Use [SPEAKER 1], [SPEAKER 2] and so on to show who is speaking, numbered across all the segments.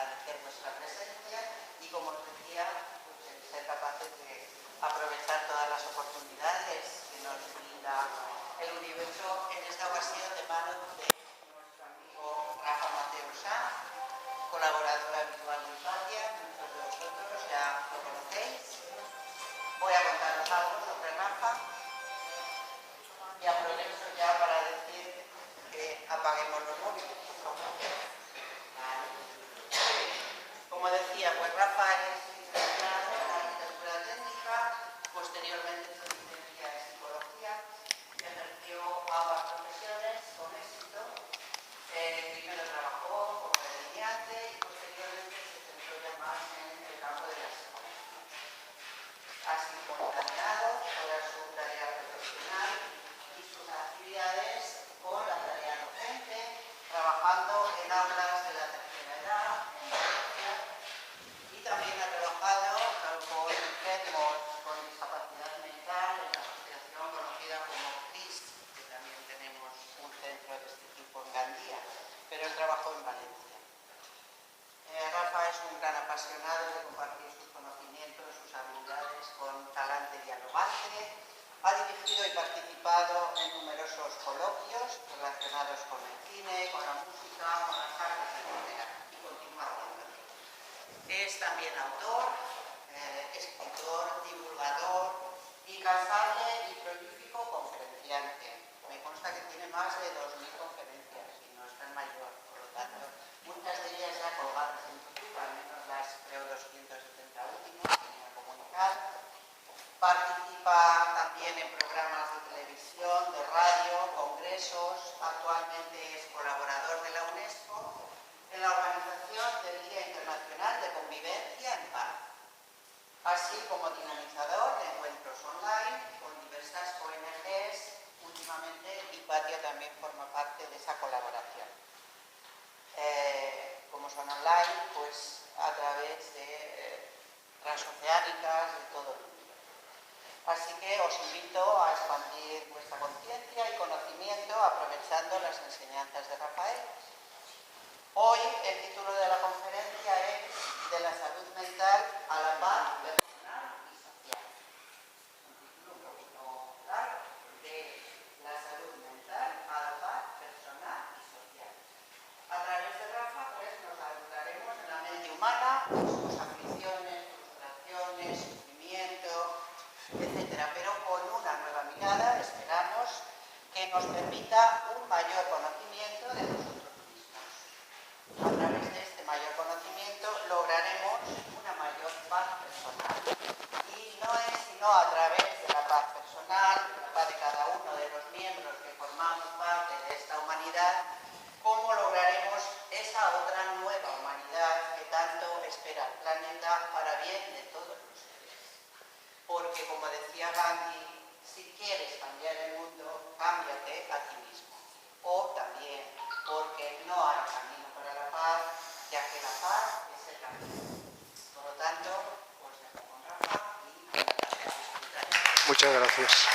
[SPEAKER 1] agradecer vuestra presencia y, como os decía, pues, ser capaces de aprovechar todas las oportunidades que nos brinda el universo, en esta ocasión de manos de nuestro amigo Rafa Mateo Sanz, colaborador habitual de Hipatia. Muchos de vosotros ya lo conocéis. Voy a contaros algo sobre Rafa y aprovecho ya para decir que apaguemos los móviles. Como decía, pues Rafa es licenciado en arquitectura técnica, posteriormente hizo licencia en psicología y ejerció ambas profesiones con éxito. Primero trabajó como delineante y posteriormente se centró ya más en el campo de la psicología. Ha simultaneado toda su tarea profesional y sus actividades con la tarea docente, trabajando en aulas de la tercera edad, en Valencia, y también ha trabajado con enfermos con discapacidad mental en la asociación conocida como CRIS, que también tenemos un centro de este tipo en Gandía, pero él trabajó en Valencia. Rafa es un gran apasionado de compartir sus conocimientos, sus habilidades con talante dialogante. Ha dirigido y participado en numerosos coloquios relacionados con el cine, con la música, con las artes, etc. Y continúa haciéndolo. Es también autor, escritor, divulgador, incansable y prolífico conferenciante. Me consta que tiene más de 2000 conferencias y no es tan mayor, por lo tanto, muchas de ellas ya colgadas en YouTube, al menos las creo 270 últimas que me ha comunicado. Participa también en programas de televisión, de radio, congresos. Actualmente es colaborador de la UNESCO en la organización del Día Internacional de Convivencia en Paz, así como dinamizador de encuentros online con diversas ONGs. Últimamente, Hipatia también forma parte de esa colaboración. Como son online, pues a través de transoceánicas de todo el mundo. Así que os invito a expandir vuestra conciencia y conocimiento aprovechando las enseñanzas de Rafael. Hoy el título de la conferencia es De la salud mental a la paz personal y social. Un título un poquito largo, de la salud mental a la paz personal y social. A través de Rafa, pues, nos adentraremos en la mente humana, sus aflicciones, frustraciones, sufrimiento, etcétera, pero con una nueva mirada, esperamos, que nos permita un mayor conocimiento de nosotros mismos. A través de este mayor conocimiento lograremos una mayor paz personal. Y no es sino a través de la paz personal, la paz de cada uno de los miembros que formamos parte de esta humanidad, cómo lograremos esa otra nueva humanidad que tanto espera el planeta para bien de todos los seres. Porque, como decía Gandhi, si quieres cambiar el mundo, cámbiate a ti mismo. O también, porque no hay camino para la paz, ya que la paz es el camino. Por lo tanto, os dejo con Rafa y disfrutar.
[SPEAKER 2] Muchas gracias.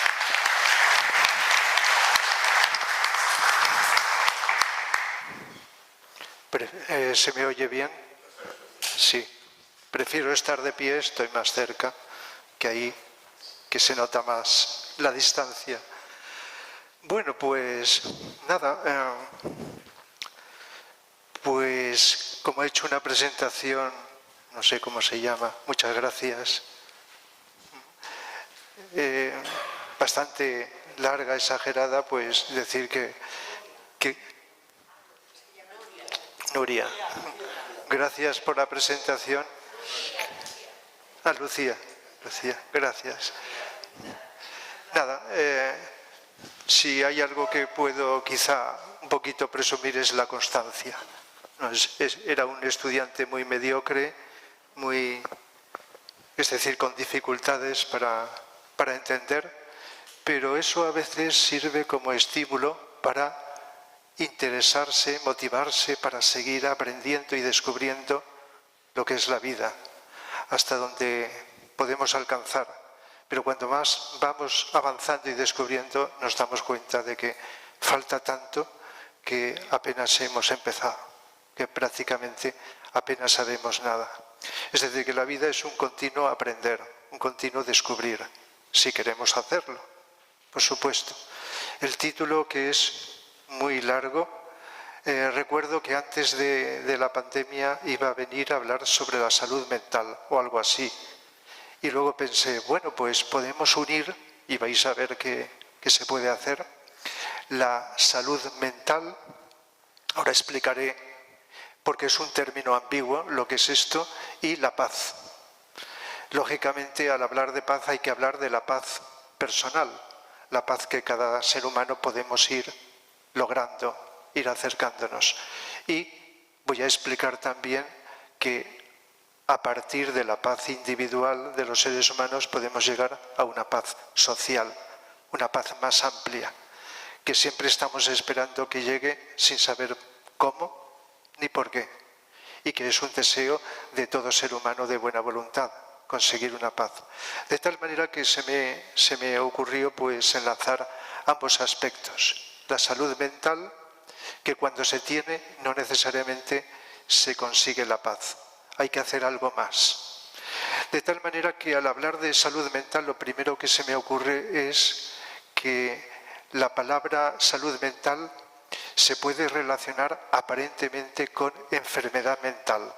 [SPEAKER 2] ¿Se me oye bien? Sí. Prefiero estar de pie, estoy más cerca que ahí, que se nota más la distancia. Bueno, pues nada, pues como he hecho una presentación, no sé cómo se llama, muchas gracias, bastante larga, exagerada, pues decir que Nuria, gracias por la presentación. Ah, Lucía, gracias. Nada, si hay algo que puedo quizá un poquito presumir es la constancia. No, era un estudiante muy mediocre, es decir, con dificultades para entender, pero eso a veces sirve como estímulo para interesarse, motivarse para seguir aprendiendo y descubriendo lo que es la vida, hasta donde podemos alcanzar. Pero cuando más vamos avanzando y descubriendo, nos damos cuenta de que falta tanto que apenas hemos empezado, que prácticamente apenas sabemos nada. Es decir, que la vida es un continuo aprender, un continuo descubrir, si queremos hacerlo, por supuesto. El título, que es muy largo, recuerdo que antes de la pandemia iba a venir a hablar sobre la salud mental o algo así. Y luego pensé, bueno, pues podemos unir, y vais a ver qué se puede hacer, la salud mental. Ahora explicaré, porque es un término ambiguo, lo que es esto, y la paz. Lógicamente, al hablar de paz hay que hablar de la paz personal, la paz que cada ser humano podemos ir logrando, ir acercándonos. Y voy a explicar también que a partir de la paz individual de los seres humanos podemos llegar a una paz social, una paz más amplia, que siempre estamos esperando que llegue sin saber cómo ni por qué, y que es un deseo de todo ser humano de buena voluntad, conseguir una paz. De tal manera que se me ocurrió pues enlazar ambos aspectos. La salud mental, que cuando se tiene no necesariamente se consigue la paz. Hay que hacer algo más. De tal manera que al hablar de salud mental lo primero que se me ocurre es que la palabra salud mental se puede relacionar aparentemente con enfermedad mental,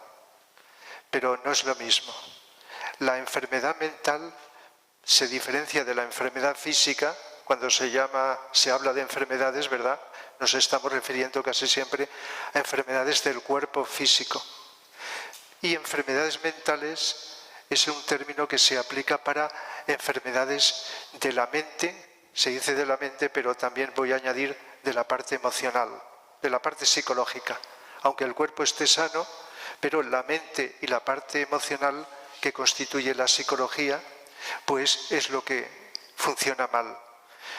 [SPEAKER 2] pero no es lo mismo. La enfermedad mental se diferencia de la enfermedad física. Cuando se habla de enfermedades, ¿verdad?, nos estamos refiriendo casi siempre a enfermedades del cuerpo físico. Y enfermedades mentales es un término que se aplica para enfermedades de la mente, se dice de la mente, pero también voy a añadir de la parte emocional, de la parte psicológica. Aunque el cuerpo esté sano, pero la mente y la parte emocional que constituye la psicología, pues es lo que funciona mal.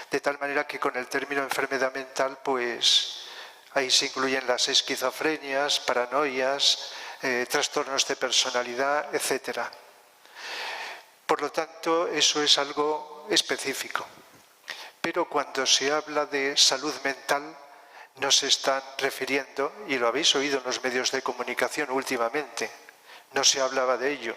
[SPEAKER 2] De tal manera que con el término enfermedad mental, pues ahí se incluyen las esquizofrenias, paranoias, trastornos de personalidad, etc. Por lo tanto, eso es algo específico. Pero cuando se habla de salud mental, no se están refiriendo, y lo habéis oído en los medios de comunicación últimamente, no se hablaba de ello,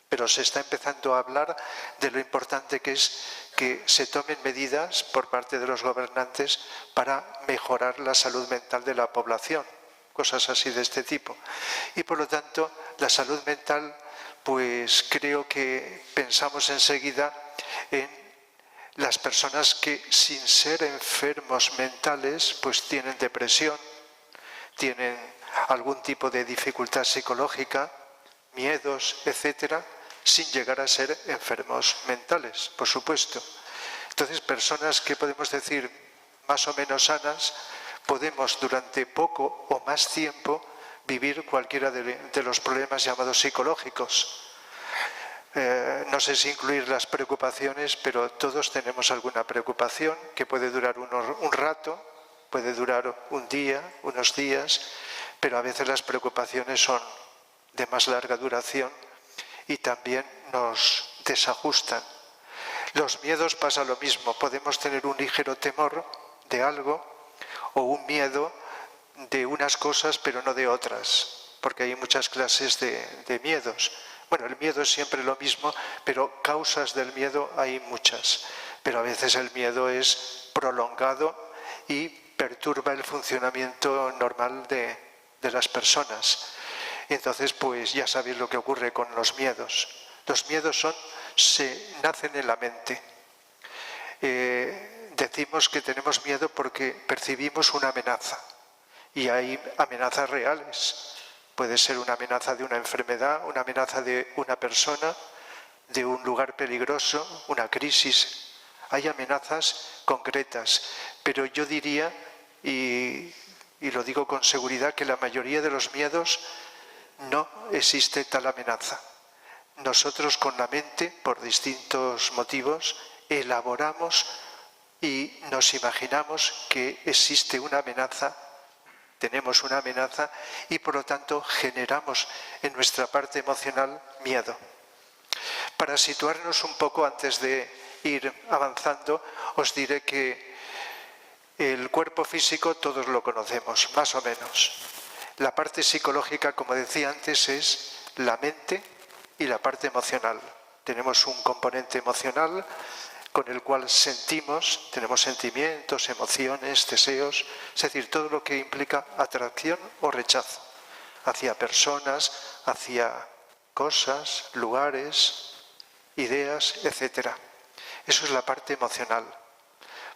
[SPEAKER 2] pero se está empezando a hablar de lo importante que es que se tomen medidas por parte de los gobernantes para mejorar la salud mental de la población, cosas así de este tipo. Y por lo tanto, la salud mental, pues creo que pensamos enseguida en las personas que sin ser enfermos mentales, pues tienen depresión, tienen algún tipo de dificultad psicológica, miedos, etcétera, sin llegar a ser enfermos mentales, por supuesto. Entonces, personas que podemos decir más o menos sanas, podemos durante poco o más tiempo vivir cualquiera de los problemas llamados psicológicos. No sé si incluir las preocupaciones, pero todos tenemos alguna preocupación que puede durar un rato, puede durar un día, unos días, pero a veces las preocupaciones son de más larga duración y también nos desajustan. Los miedos pasa lo mismo. Podemos tener un ligero temor de algo o un miedo de unas cosas pero no de otras, porque hay muchas clases de miedos. Bueno, el miedo es siempre lo mismo, pero causas del miedo hay muchas. Pero a veces el miedo es prolongado y perturba el funcionamiento normal de las personas. Entonces, pues ya sabéis lo que ocurre con los miedos. Los miedos nacen en la mente. Decimos que tenemos miedo porque percibimos una amenaza. Y hay amenazas reales. Puede ser una amenaza de una enfermedad, una amenaza de una persona, de un lugar peligroso, una crisis. Hay amenazas concretas. Pero yo diría, y lo digo con seguridad, que la mayoría de los miedos no existe tal amenaza. Nosotros con la mente, por distintos motivos, elaboramos y nos imaginamos que existe una amenaza, tenemos una amenaza y por lo tanto generamos en nuestra parte emocional miedo. Para situarnos un poco antes de ir avanzando, os diré que el cuerpo físico todos lo conocemos, más o menos. La parte psicológica, como decía antes, es la mente y la parte emocional. Tenemos un componente emocional con el cual sentimos, tenemos sentimientos, emociones, deseos, es decir, todo lo que implica atracción o rechazo hacia personas, hacia cosas, lugares, ideas, etc. Eso es la parte emocional.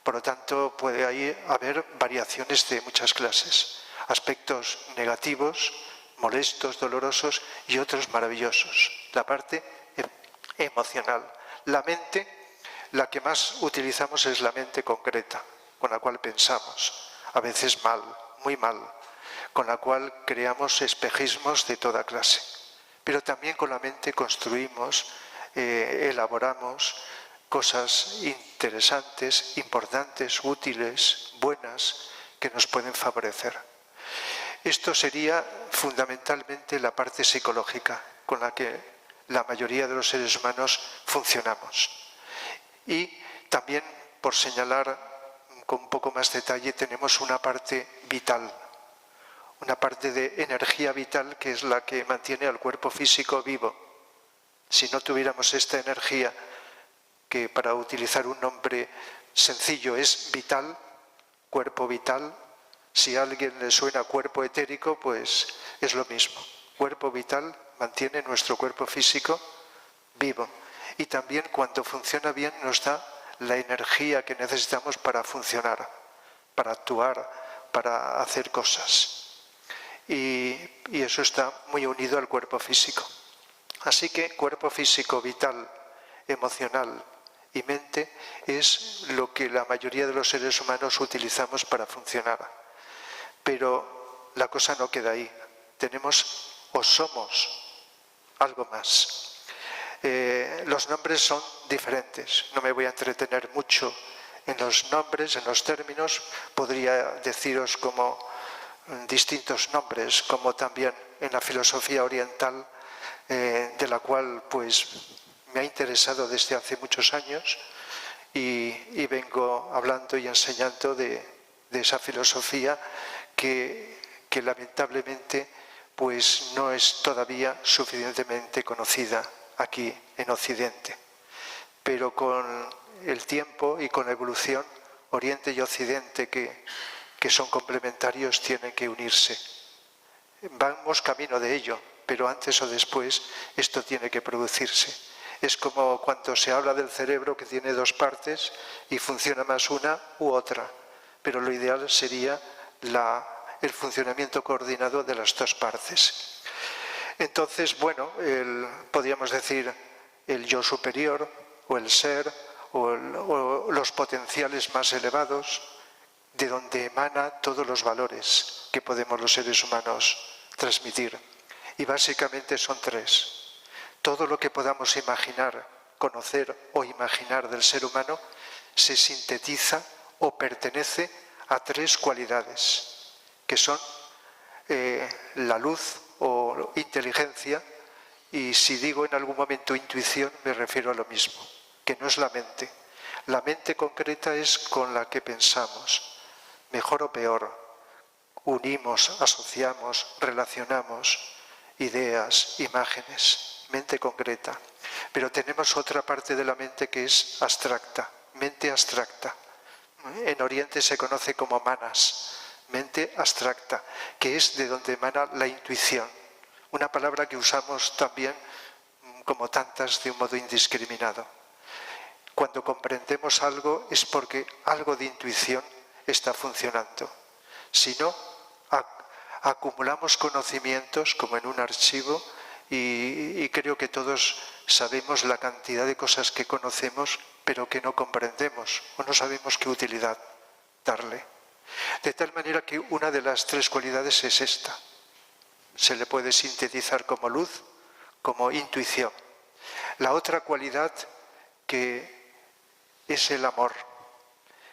[SPEAKER 2] Por lo tanto, puede ahí haber variaciones de muchas clases, aspectos negativos, molestos, dolorosos y otros maravillosos. La parte emocional. La mente, la que más utilizamos es la mente concreta, con la cual pensamos, a veces mal, muy mal, con la cual creamos espejismos de toda clase. Pero también con la mente construimos, elaboramos cosas interesantes, importantes, útiles, buenas, que nos pueden favorecer. Esto sería fundamentalmente la parte psicológica con la que la mayoría de los seres humanos funcionamos. Y también, por señalar con un poco más detalle, tenemos una parte vital, una parte de energía vital que es la que mantiene al cuerpo físico vivo. Si no tuviéramos esta energía, que para utilizar un nombre sencillo es vital, cuerpo vital, si a alguien le suena cuerpo etérico, pues es lo mismo. Cuerpo vital mantiene nuestro cuerpo físico vivo. Y también cuando funciona bien nos da la energía que necesitamos para funcionar, para actuar, para hacer cosas. Y eso está muy unido al cuerpo físico. Así que cuerpo físico, vital, emocional y mente es lo que la mayoría de los seres humanos utilizamos para funcionar. Pero la cosa no queda ahí. Tenemos o somos algo más. Los nombres son diferentes. No me voy a entretener mucho en los nombres, en los términos. Podría deciros como distintos nombres, como también en la filosofía oriental, de la cual pues me ha interesado desde hace muchos años y vengo hablando y enseñando de esa filosofía que lamentablemente pues no es todavía suficientemente conocida aquí en Occidente. Pero con el tiempo y con la evolución, Oriente y Occidente, que son complementarios, tienen que unirse. Vamos camino de ello, pero antes o después esto tiene que producirse. Es como cuando se habla del cerebro que tiene dos partes y funciona más una u otra, pero lo ideal sería el funcionamiento coordinado de las dos partes. Entonces, bueno, podríamos decir el yo superior o el ser o los potenciales más elevados, de donde emana todos los valores que podemos los seres humanos transmitir. Y básicamente son tres. Todo lo que podamos imaginar, conocer o imaginar del ser humano se sintetiza o pertenece a tres cualidades, que son la luz o inteligencia, y si digo en algún momento intuición me refiero a lo mismo, que no es la mente. La mente concreta es con la que pensamos, mejor o peor, unimos, asociamos, relacionamos ideas, imágenes, mente concreta. Pero tenemos otra parte de la mente que es abstracta, mente abstracta. En Oriente se conoce como manas, mente abstracta, que es de donde emana la intuición. Una palabra que usamos también, como tantas, de un modo indiscriminado. Cuando comprendemos algo es porque algo de intuición está funcionando. Si no, acumulamos conocimientos como en un archivo y creo que todos sabemos la cantidad de cosas que conocemos pero que no comprendemos o no sabemos qué utilidad darle. De tal manera que una de las tres cualidades es esta. Se le puede sintetizar como luz, como intuición. La otra cualidad que es el amor,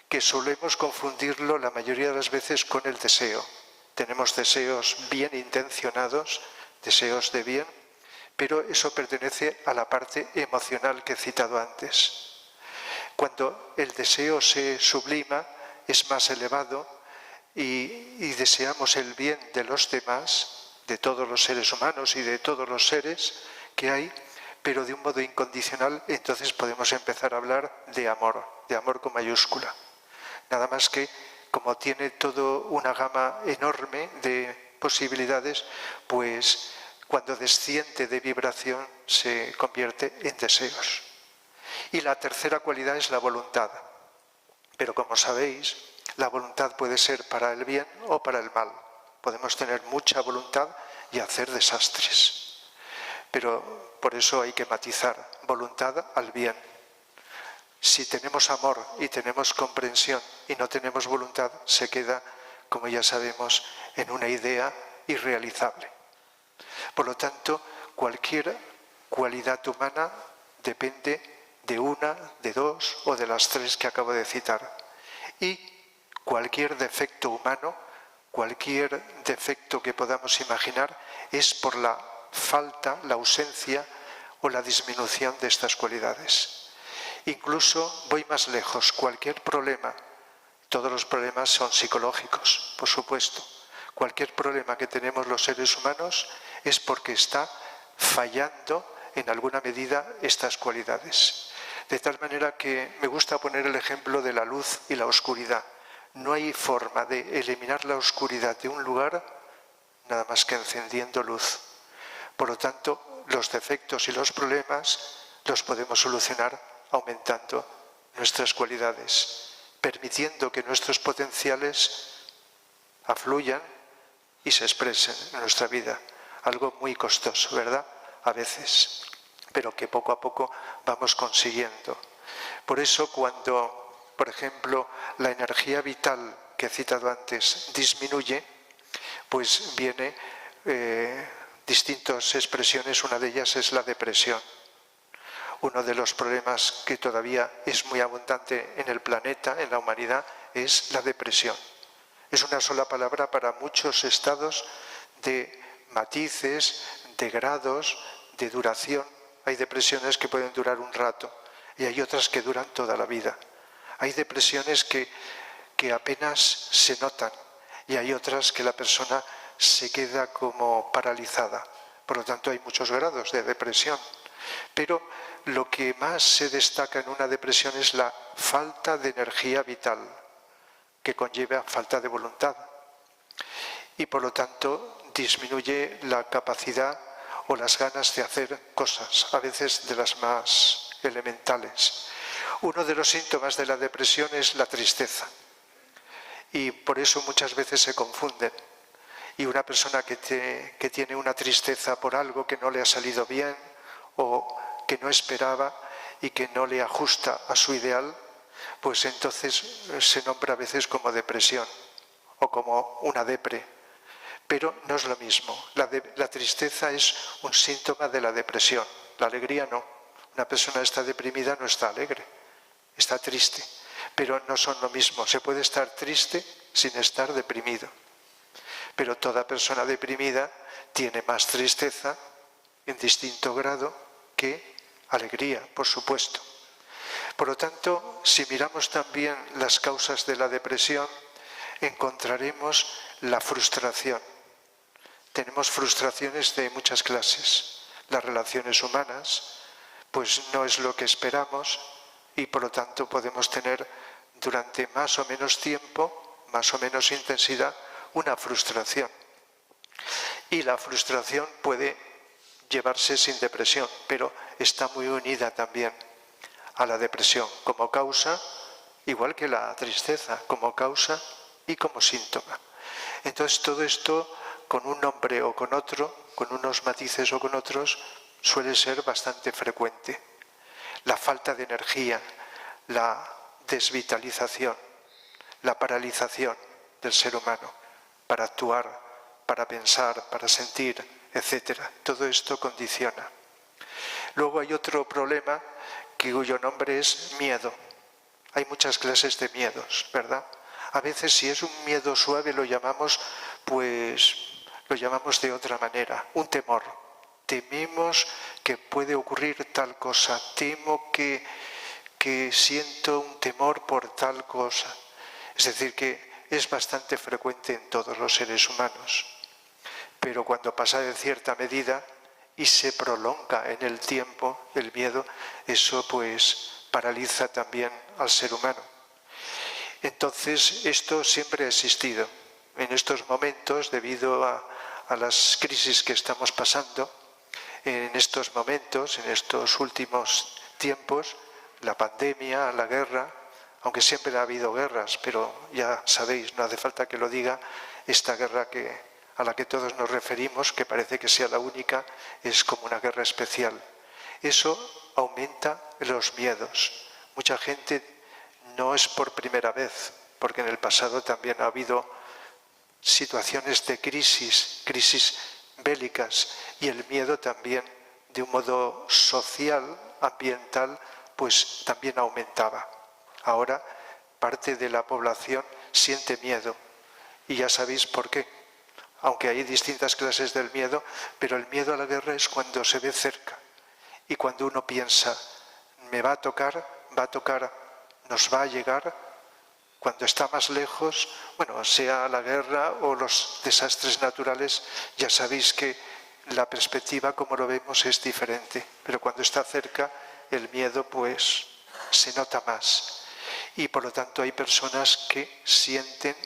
[SPEAKER 2] que solemos confundirlo la mayoría de las veces con el deseo. Tenemos deseos bien intencionados, deseos de bien, pero eso pertenece a la parte emocional que he citado antes. Cuando el deseo se sublima, es más elevado, y deseamos el bien de los demás, de todos los seres humanos y de todos los seres que hay, pero de un modo incondicional, entonces podemos empezar a hablar de amor con mayúscula. Nada más que, como tiene toda una gama enorme de posibilidades, pues cuando desciende de vibración se convierte en deseos. Y la tercera cualidad es la voluntad. Pero como sabéis, la voluntad puede ser para el bien o para el mal. Podemos tener mucha voluntad y hacer desastres. Pero por eso hay que matizar voluntad al bien. Si tenemos amor y tenemos comprensión y no tenemos voluntad, se queda, como ya sabemos, en una idea irrealizable. Por lo tanto, cualquier cualidad humana depende de una, de dos o de las tres que acabo de citar. Y cualquier defecto humano, cualquier defecto que podamos imaginar, es por la falta, la ausencia o la disminución de estas cualidades. Incluso voy más lejos, cualquier problema, todos los problemas son psicológicos, por supuesto. Cualquier problema que tenemos los seres humanos es porque está fallando en alguna medida estas cualidades. De tal manera que me gusta poner el ejemplo de la luz y la oscuridad. No hay forma de eliminar la oscuridad de un lugar nada más que encendiendo luz. Por lo tanto, los defectos y los problemas los podemos solucionar aumentando nuestras cualidades, permitiendo que nuestros potenciales afluyan y se expresen en nuestra vida. Algo muy costoso, ¿verdad? A veces, pero que poco a poco vamos consiguiendo. Por eso cuando, por ejemplo, la energía vital que he citado antes disminuye, pues viene distintas expresiones. Una de ellas es la depresión. Uno de los problemas que todavía es muy abundante en el planeta, en la humanidad, es la depresión. Es una sola palabra para muchos estados de matices, de grados, de duración. Hay depresiones que pueden durar un rato y hay otras que duran toda la vida. Hay depresiones que apenas se notan y hay otras que la persona se queda como paralizada. Por lo tanto, hay muchos grados de depresión. Pero lo que más se destaca en una depresión es la falta de energía vital, que conlleva falta de voluntad. Y por lo tanto disminuye la capacidad o las ganas de hacer cosas, a veces de las más elementales. Uno de los síntomas de la depresión es la tristeza. Y por eso muchas veces se confunden. Y una persona que tiene una tristeza por algo que no le ha salido bien o que no esperaba y que no le ajusta a su ideal, pues entonces se nombra a veces como depresión o como una depre. Pero no es lo mismo. La tristeza es un síntoma de la depresión. La alegría no. Una persona está deprimida, no está alegre, está triste. Pero no son lo mismo. Se puede estar triste sin estar deprimido. Pero toda persona deprimida tiene más tristeza en distinto grado que alegría, por supuesto. Por lo tanto, si miramos también las causas de la depresión, encontraremos la frustración. Tenemos frustraciones de muchas clases. Las relaciones humanas, pues no es lo que esperamos y por lo tanto podemos tener durante más o menos tiempo, más o menos intensidad, una frustración. Y la frustración puede llevarse sin depresión, pero está muy unida también a la depresión como causa, igual que la tristeza, como causa y como síntoma. Entonces todo esto, con un nombre o con otro, con unos matices o con otros, suele ser bastante frecuente. La falta de energía, la desvitalización, la paralización del ser humano para actuar, para pensar, para sentir, etc. Todo esto condiciona. Luego hay otro problema cuyo nombre es miedo. Hay muchas clases de miedos, ¿verdad? A veces si es un miedo suave lo llamamos de otra manera, un temor. Tememos que puede ocurrir tal cosa, temo que siento un temor por tal cosa. Es decir, que es bastante frecuente en todos los seres humanos. Pero cuando pasa de cierta medida y se prolonga en el tiempo el miedo, eso pues paraliza también al ser humano. Entonces, esto siempre ha existido. En estos momentos, debido a las crisis que estamos pasando, en estos momentos, en estos últimos tiempos, la pandemia, la guerra, aunque siempre ha habido guerras, pero ya sabéis, no hace falta que lo diga, esta guerra a la que todos nos referimos, que parece que sea la única, es como una guerra especial. Eso aumenta los miedos. Mucha gente, no es por primera vez, porque en el pasado también ha habido situaciones de crisis bélicas, y el miedo también, de un modo social, ambiental, pues también aumentaba. Ahora parte de la población siente miedo, y ya sabéis por qué. Aunque hay distintas clases del miedo, pero el miedo a la guerra es cuando se ve cerca, y cuando uno piensa, me va a tocar, nos va a llegar. Cuando está más lejos, bueno, sea la guerra o los desastres naturales, ya sabéis que la perspectiva, como lo vemos, es diferente. Pero cuando está cerca, el miedo pues se nota más. Y por lo tanto hay personas que sienten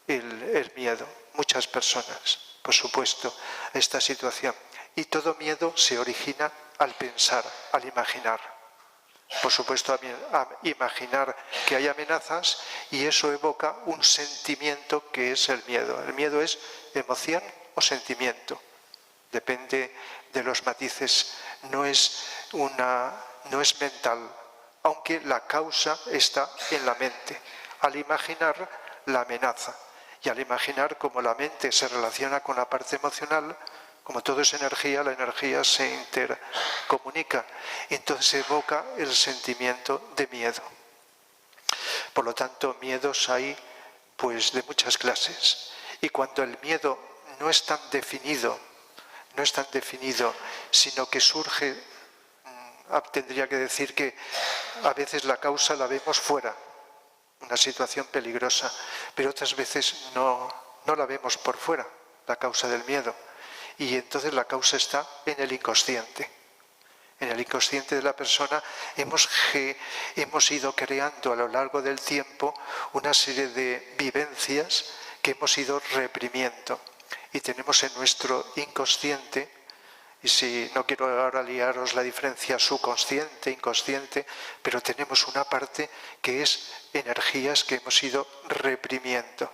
[SPEAKER 2] el miedo, muchas personas, por supuesto, a esta situación. Y todo miedo se origina al pensar, al imaginar. Por supuesto, a imaginar que hay amenazas, y eso evoca un sentimiento que es el miedo. El miedo es emoción o sentimiento, depende de los matices, no es mental, aunque la causa está en la mente, al imaginar la amenaza. Y al imaginar cómo la mente se relaciona con la parte emocional, como todo es energía, la energía se intercomunica. Entonces evoca el sentimiento de miedo. Por lo tanto, miedos hay pues de muchas clases. Y cuando el miedo no es tan definido, sino que surge, tendría que decir que a veces la causa la vemos fuera, una situación peligrosa, pero otras veces no la vemos por fuera, la causa del miedo. Y entonces la causa está en el inconsciente. En el inconsciente de la persona hemos ido creando a lo largo del tiempo una serie de vivencias que hemos ido reprimiendo. Y tenemos en nuestro inconsciente, y si no quiero ahora liaros la diferencia subconsciente, inconsciente, pero tenemos una parte que es energías que hemos ido reprimiendo.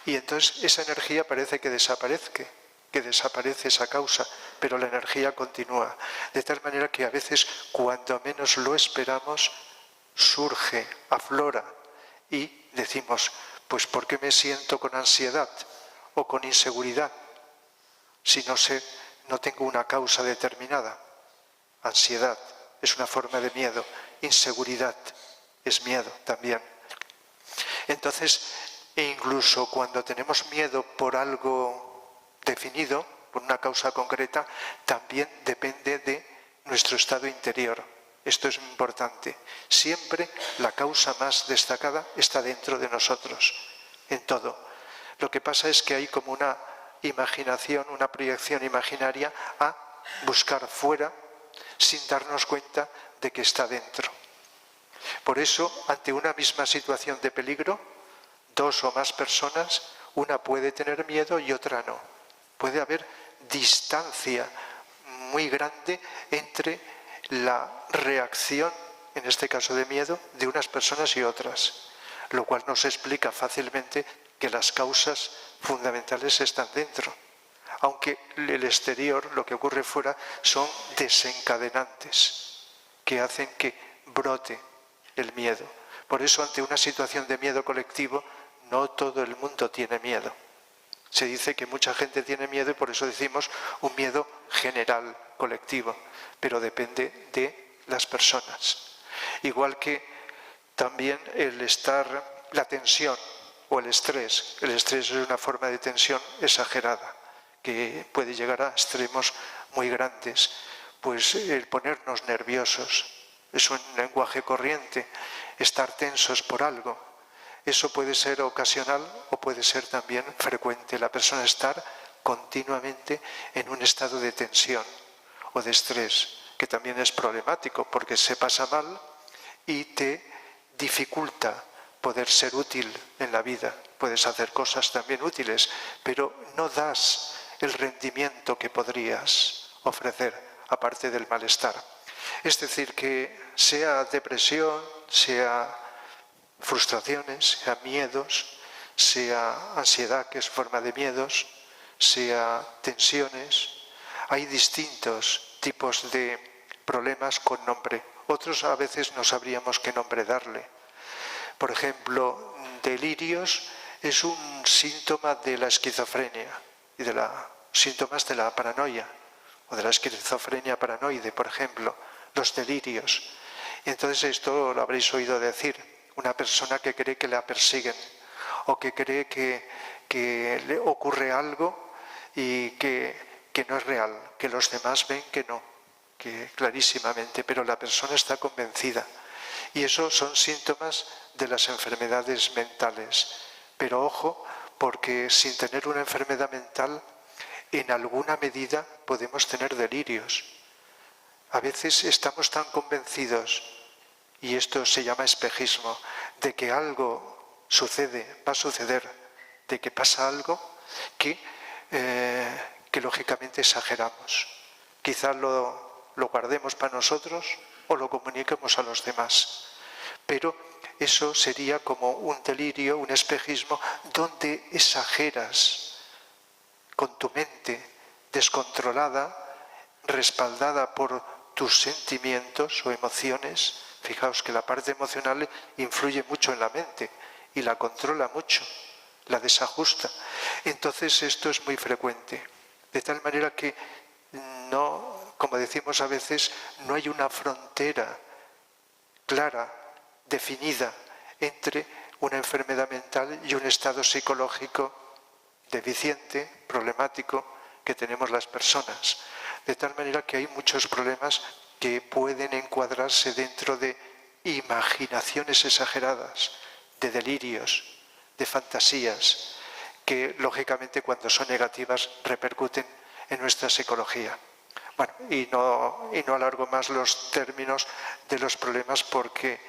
[SPEAKER 2] Y entonces esa energía parece que desaparece esa causa, pero la energía continúa. De tal manera que a veces, cuando menos lo esperamos, surge, aflora, y decimos, pues ¿por qué me siento con ansiedad o con inseguridad? Si no tengo una causa determinada. Ansiedad es una forma de miedo, inseguridad es miedo también. Entonces, incluso cuando tenemos miedo por algo definido, por una causa concreta, también depende de nuestro estado interior. Esto es importante. Siempre la causa más destacada está dentro de nosotros, en todo. Lo que pasa es que hay como una imaginación, una proyección imaginaria a buscar fuera sin darnos cuenta de que está dentro. Por eso, ante una misma situación de peligro, dos o más personas, una puede tener miedo y otra no. Puede haber distancia muy grande entre la reacción, en este caso de miedo, de unas personas y otras, lo cual nos explica fácilmente que las causas fundamentales están dentro, aunque el exterior, lo que ocurre fuera, son desencadenantes que hacen que brote el miedo. Por eso, ante una situación de miedo colectivo, no todo el mundo tiene miedo. Se dice que mucha gente tiene miedo y por eso decimos un miedo general, colectivo, pero depende de las personas. Igual que también la tensión o el estrés. El estrés es una forma de tensión exagerada que puede llegar a extremos muy grandes. Pues el ponernos nerviosos es un lenguaje corriente, estar tensos por algo. Eso puede ser ocasional o puede ser también frecuente. La persona estar continuamente en un estado de tensión o de estrés, que también es problemático porque se pasa mal y te dificulta poder ser útil en la vida. Puedes hacer cosas también útiles, pero no das el rendimiento que podrías ofrecer, aparte del malestar. Es decir, que sea depresión, sea frustraciones, sea miedos, sea ansiedad, que es forma de miedos, sea tensiones, hay distintos tipos de problemas con nombre. Otros a veces no sabríamos qué nombre darle. Por ejemplo, delirios es un síntoma de la esquizofrenia y de los síntomas de la paranoia o de la esquizofrenia paranoide, por ejemplo, los delirios. Y entonces esto lo habréis oído decir, una persona que cree que la persiguen o que cree que le ocurre algo y que no es real, que los demás ven que no, que clarísimamente, pero la persona está convencida. Y eso son síntomas de las enfermedades mentales. Pero ojo, porque sin tener una enfermedad mental, en alguna medida podemos tener delirios. A veces estamos tan convencidos, y esto se llama espejismo, de que algo sucede, va a suceder, de que pasa algo, que lógicamente exageramos. Quizá lo guardemos para nosotros o lo comuniquemos a los demás. Pero eso sería como un delirio, un espejismo, donde exageras con tu mente descontrolada, respaldada por tus sentimientos o emociones. Fijaos que la parte emocional influye mucho en la mente y la controla mucho, la desajusta. Entonces esto es muy frecuente, de tal manera que no, como decimos a veces, no hay una frontera clara, definida entre una enfermedad mental y un estado psicológico deficiente, problemático, que tenemos las personas. De tal manera que hay muchos problemas que pueden encuadrarse dentro de imaginaciones exageradas, de delirios, de fantasías, que lógicamente cuando son negativas repercuten en nuestra psicología. Bueno, y no alargo más los términos de los problemas porque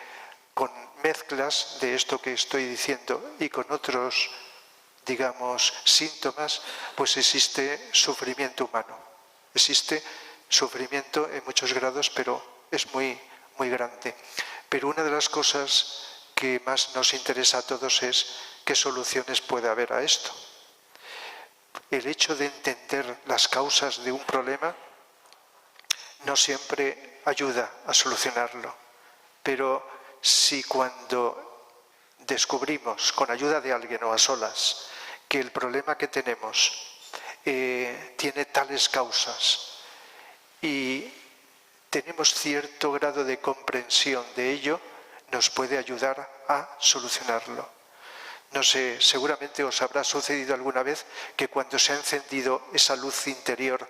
[SPEAKER 2] con mezclas de esto que estoy diciendo y con otros, digamos, síntomas, pues existe sufrimiento humano. Existe sufrimiento en muchos grados, pero es muy, muy grande. Pero una de las cosas que más nos interesa a todos es qué soluciones puede haber a esto. El hecho de entender las causas de un problema no siempre ayuda a solucionarlo, pero si cuando descubrimos con ayuda de alguien o a solas que el problema que tenemos tiene tales causas y tenemos cierto grado de comprensión de ello, nos puede ayudar a solucionarlo. No sé, seguramente os habrá sucedido alguna vez que cuando se ha encendido esa luz interior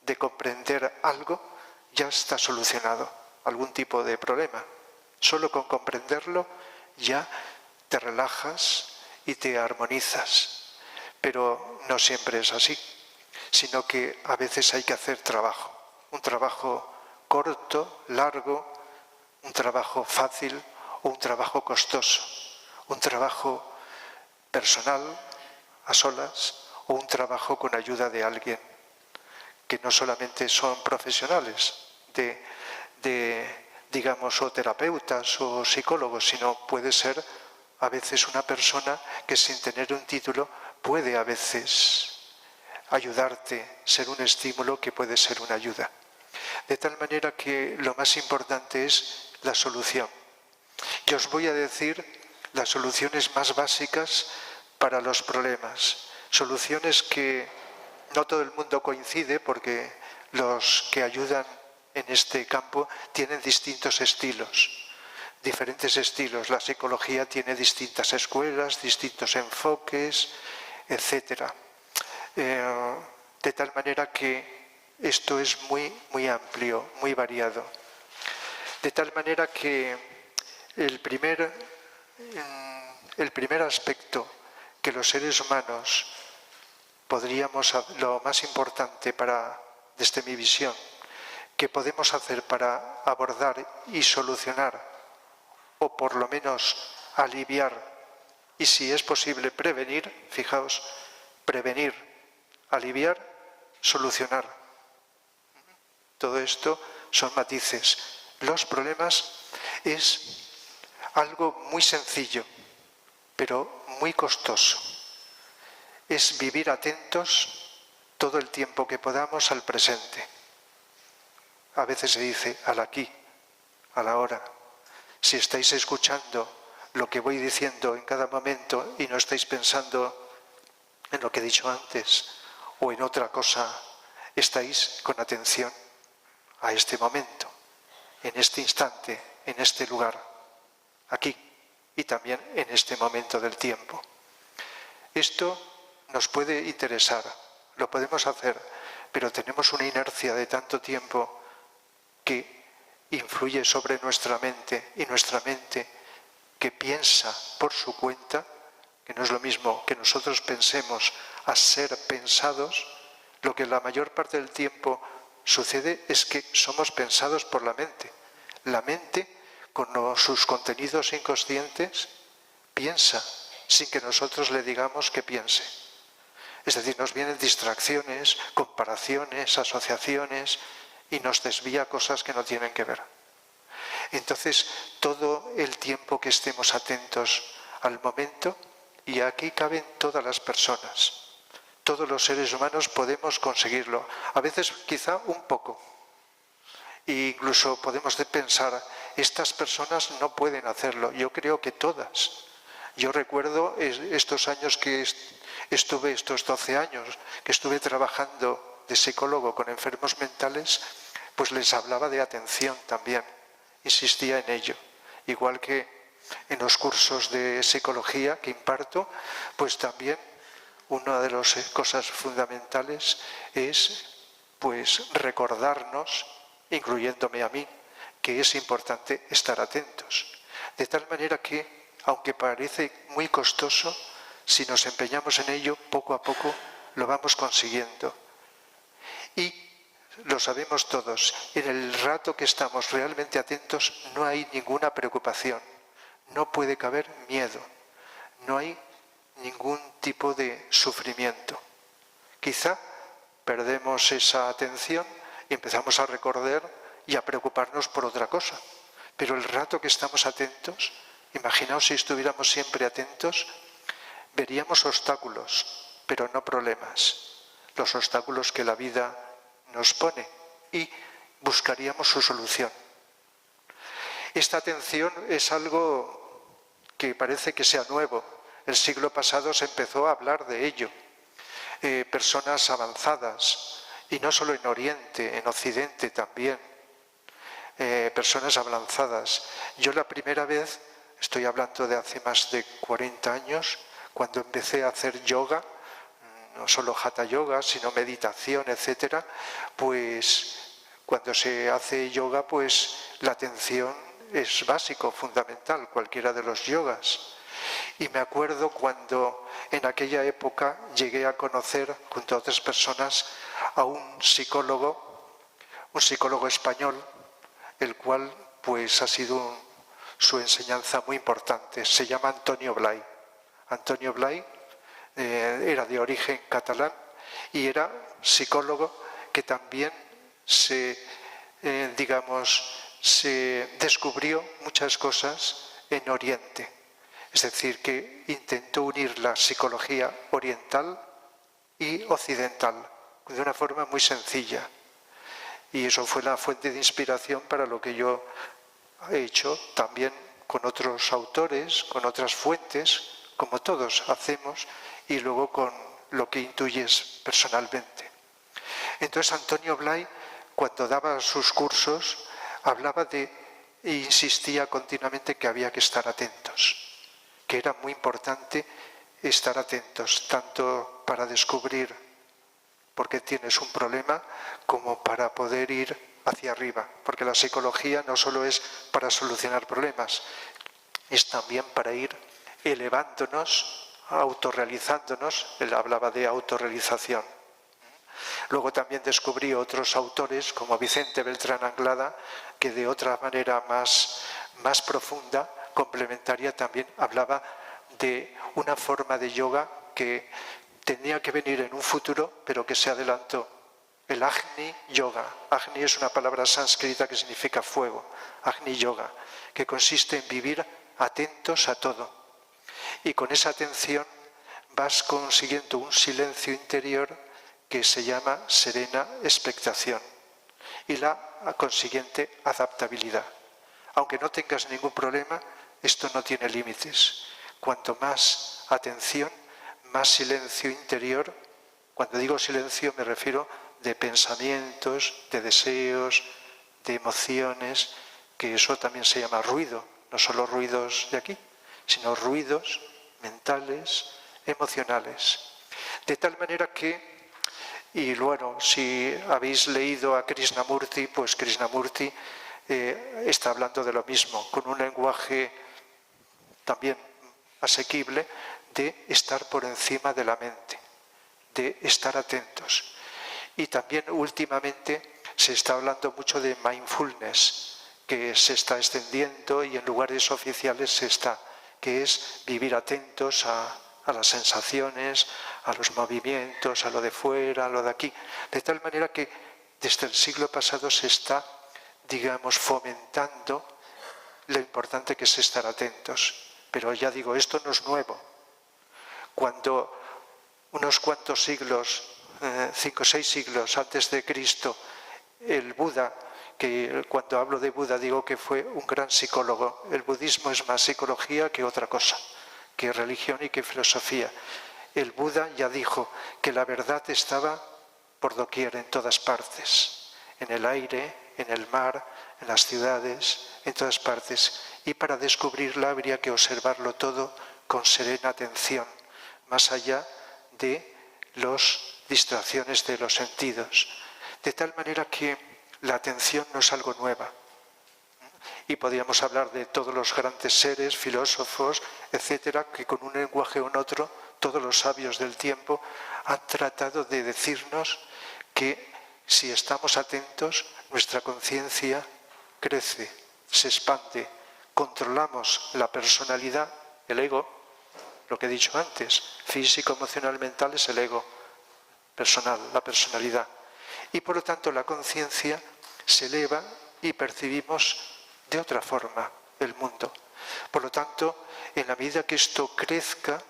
[SPEAKER 2] de comprender algo, ya está solucionado algún tipo de problema. Solo con comprenderlo ya te relajas y te armonizas. Pero no siempre es así, sino que a veces hay que hacer trabajo. Un trabajo corto, largo, un trabajo fácil o un trabajo costoso. Un trabajo personal, a solas, o un trabajo con ayuda de alguien, que no solamente son profesionales digamos, o terapeutas o psicólogos, sino puede ser a veces una persona que sin tener un título puede a veces ayudarte, ser un estímulo que puede ser una ayuda. De tal manera que lo más importante es la solución. Yo os voy a decir las soluciones más básicas para los problemas. Soluciones que no todo el mundo coincide porque los que ayudan en este campo tienen distintos estilos, diferentes estilos. La psicología tiene distintas escuelas, distintos enfoques, etc. De tal manera que esto es muy, muy amplio, muy variado. De tal manera que el primer el primer aspecto que los seres humanos podríamos, lo más importante desde mi visión, que podemos hacer para abordar y solucionar, o por lo menos aliviar, y si es posible prevenir, fijaos, prevenir, aliviar, solucionar. Todo esto son matices. Los problemas es algo muy sencillo, pero muy costoso. Es vivir atentos todo el tiempo que podamos al presente. A veces se dice al aquí, a la hora. Si estáis escuchando lo que voy diciendo en cada momento y no estáis pensando en lo que he dicho antes o en otra cosa, estáis con atención a este momento, en este instante, en este lugar, aquí y también en este momento del tiempo. Esto nos puede interesar, lo podemos hacer, pero tenemos una inercia de tanto tiempo que influye sobre nuestra mente, y nuestra mente que piensa por su cuenta, que no es lo mismo que nosotros pensemos a ser pensados, lo que la mayor parte del tiempo sucede es que somos pensados por la mente. La mente, con sus contenidos inconscientes, piensa sin que nosotros le digamos que piense. Es decir, nos vienen distracciones, comparaciones, asociaciones y nos desvía cosas que no tienen que ver. Entonces, todo el tiempo que estemos atentos al momento, y aquí caben todas las personas, todos los seres humanos podemos conseguirlo, a veces quizá un poco. E incluso podemos pensar, estas personas no pueden hacerlo, yo creo que todas. Yo recuerdo estos años que estuve, estos 12 años, que estuve trabajando de psicólogo con enfermos mentales, pues les hablaba de atención también, insistía en ello. Igual que en los cursos de psicología que imparto, pues también una de las cosas fundamentales es pues recordarnos, incluyéndome a mí, que es importante estar atentos. De tal manera que, aunque parece muy costoso, si nos empeñamos en ello, poco a poco lo vamos consiguiendo. Y lo sabemos todos, en el rato que estamos realmente atentos no hay ninguna preocupación, no puede caber miedo, no hay ningún tipo de sufrimiento. Quizá perdemos esa atención y empezamos a recordar y a preocuparnos por otra cosa. Pero el rato que estamos atentos, imaginaos si estuviéramos siempre atentos, veríamos obstáculos, pero no problemas. Los obstáculos que la vida nos pone y buscaríamos su solución. Esta atención es algo que parece que sea nuevo. El siglo pasado se empezó a hablar de ello. Personas avanzadas, y no solo en Oriente, en Occidente también. Personas avanzadas. Yo la primera vez, estoy hablando de hace más de 40 años, cuando empecé a hacer yoga, no solo hatha yoga, sino meditación, etcétera, pues cuando se hace yoga, pues la atención es básico, fundamental, cualquiera de los yogas. Y me acuerdo cuando en aquella época llegué a conocer, junto a otras personas, a un psicólogo español, el cual pues ha sido su enseñanza muy importante. Se llama Antonio Blay. Antonio Blay era de origen catalán y era psicólogo que también se descubrió muchas cosas en Oriente. Es decir, que intentó unir la psicología oriental y occidental de una forma muy sencilla. Y eso fue la fuente de inspiración para lo que yo he hecho también con otros autores, con otras fuentes, como todos hacemos, y luego con lo que intuyes personalmente. Entonces Antonio Blay, cuando daba sus cursos, hablaba e insistía continuamente que había que estar atentos, que era muy importante estar atentos, tanto para descubrir por qué tienes un problema, como para poder ir hacia arriba, porque la psicología no solo es para solucionar problemas, es también para ir elevándonos, autorrealizándonos. Él hablaba de autorrealización. Luego también descubrí otros autores como Vicente Beltrán Anglada, que de otra manera más profunda, complementaria, también hablaba de una forma de yoga que tenía que venir en un futuro, pero que se adelantó. El Agni Yoga. Agni es una palabra sánscrita que significa fuego. Agni Yoga, que consiste en vivir atentos a todo. Y con esa atención vas consiguiendo un silencio interior que se llama serena expectación y la consiguiente adaptabilidad. Aunque no tengas ningún problema, esto no tiene límites. Cuanto más atención, más silencio interior. Cuando digo silencio me refiero de pensamientos, de deseos, de emociones, que eso también se llama ruido, no solo ruidos de aquí, sino ruidos mentales, emocionales. De tal manera que, y bueno, si habéis leído a Krishnamurti, pues Krishnamurti está hablando de lo mismo, con un lenguaje también asequible, de estar por encima de la mente, de estar atentos. Y también últimamente se está hablando mucho de mindfulness, que se está extendiendo y en lugares oficiales se está, que es vivir atentos a las sensaciones, a los movimientos, a lo de fuera, a lo de aquí. De tal manera que desde el siglo pasado se está, digamos, fomentando lo importante que es estar atentos. Pero ya digo, esto no es nuevo. Cuando unos cuantos siglos, 5 o 6 siglos antes de Cristo, el Buda, que cuando hablo de Buda digo que fue un gran psicólogo. El budismo es más psicología que otra cosa, que religión y que filosofía. El Buda ya dijo que la verdad estaba por doquier, en todas partes, en el aire, en el mar, en las ciudades, en todas partes. Y para descubrirla habría que observarlo todo con serena atención, más allá de las distracciones de los sentidos. De tal manera que la atención no es algo nueva. Y podríamos hablar de todos los grandes seres, filósofos, etcétera, que con un lenguaje o en otro, todos los sabios del tiempo han tratado de decirnos que si estamos atentos, nuestra conciencia crece, se expande, controlamos la personalidad, el ego, lo que he dicho antes, físico, emocional, mental es el ego personal, la personalidad. Y por lo tanto la conciencia se eleva y percibimos de otra forma el mundo. Por lo tanto, en la medida que esto crezca,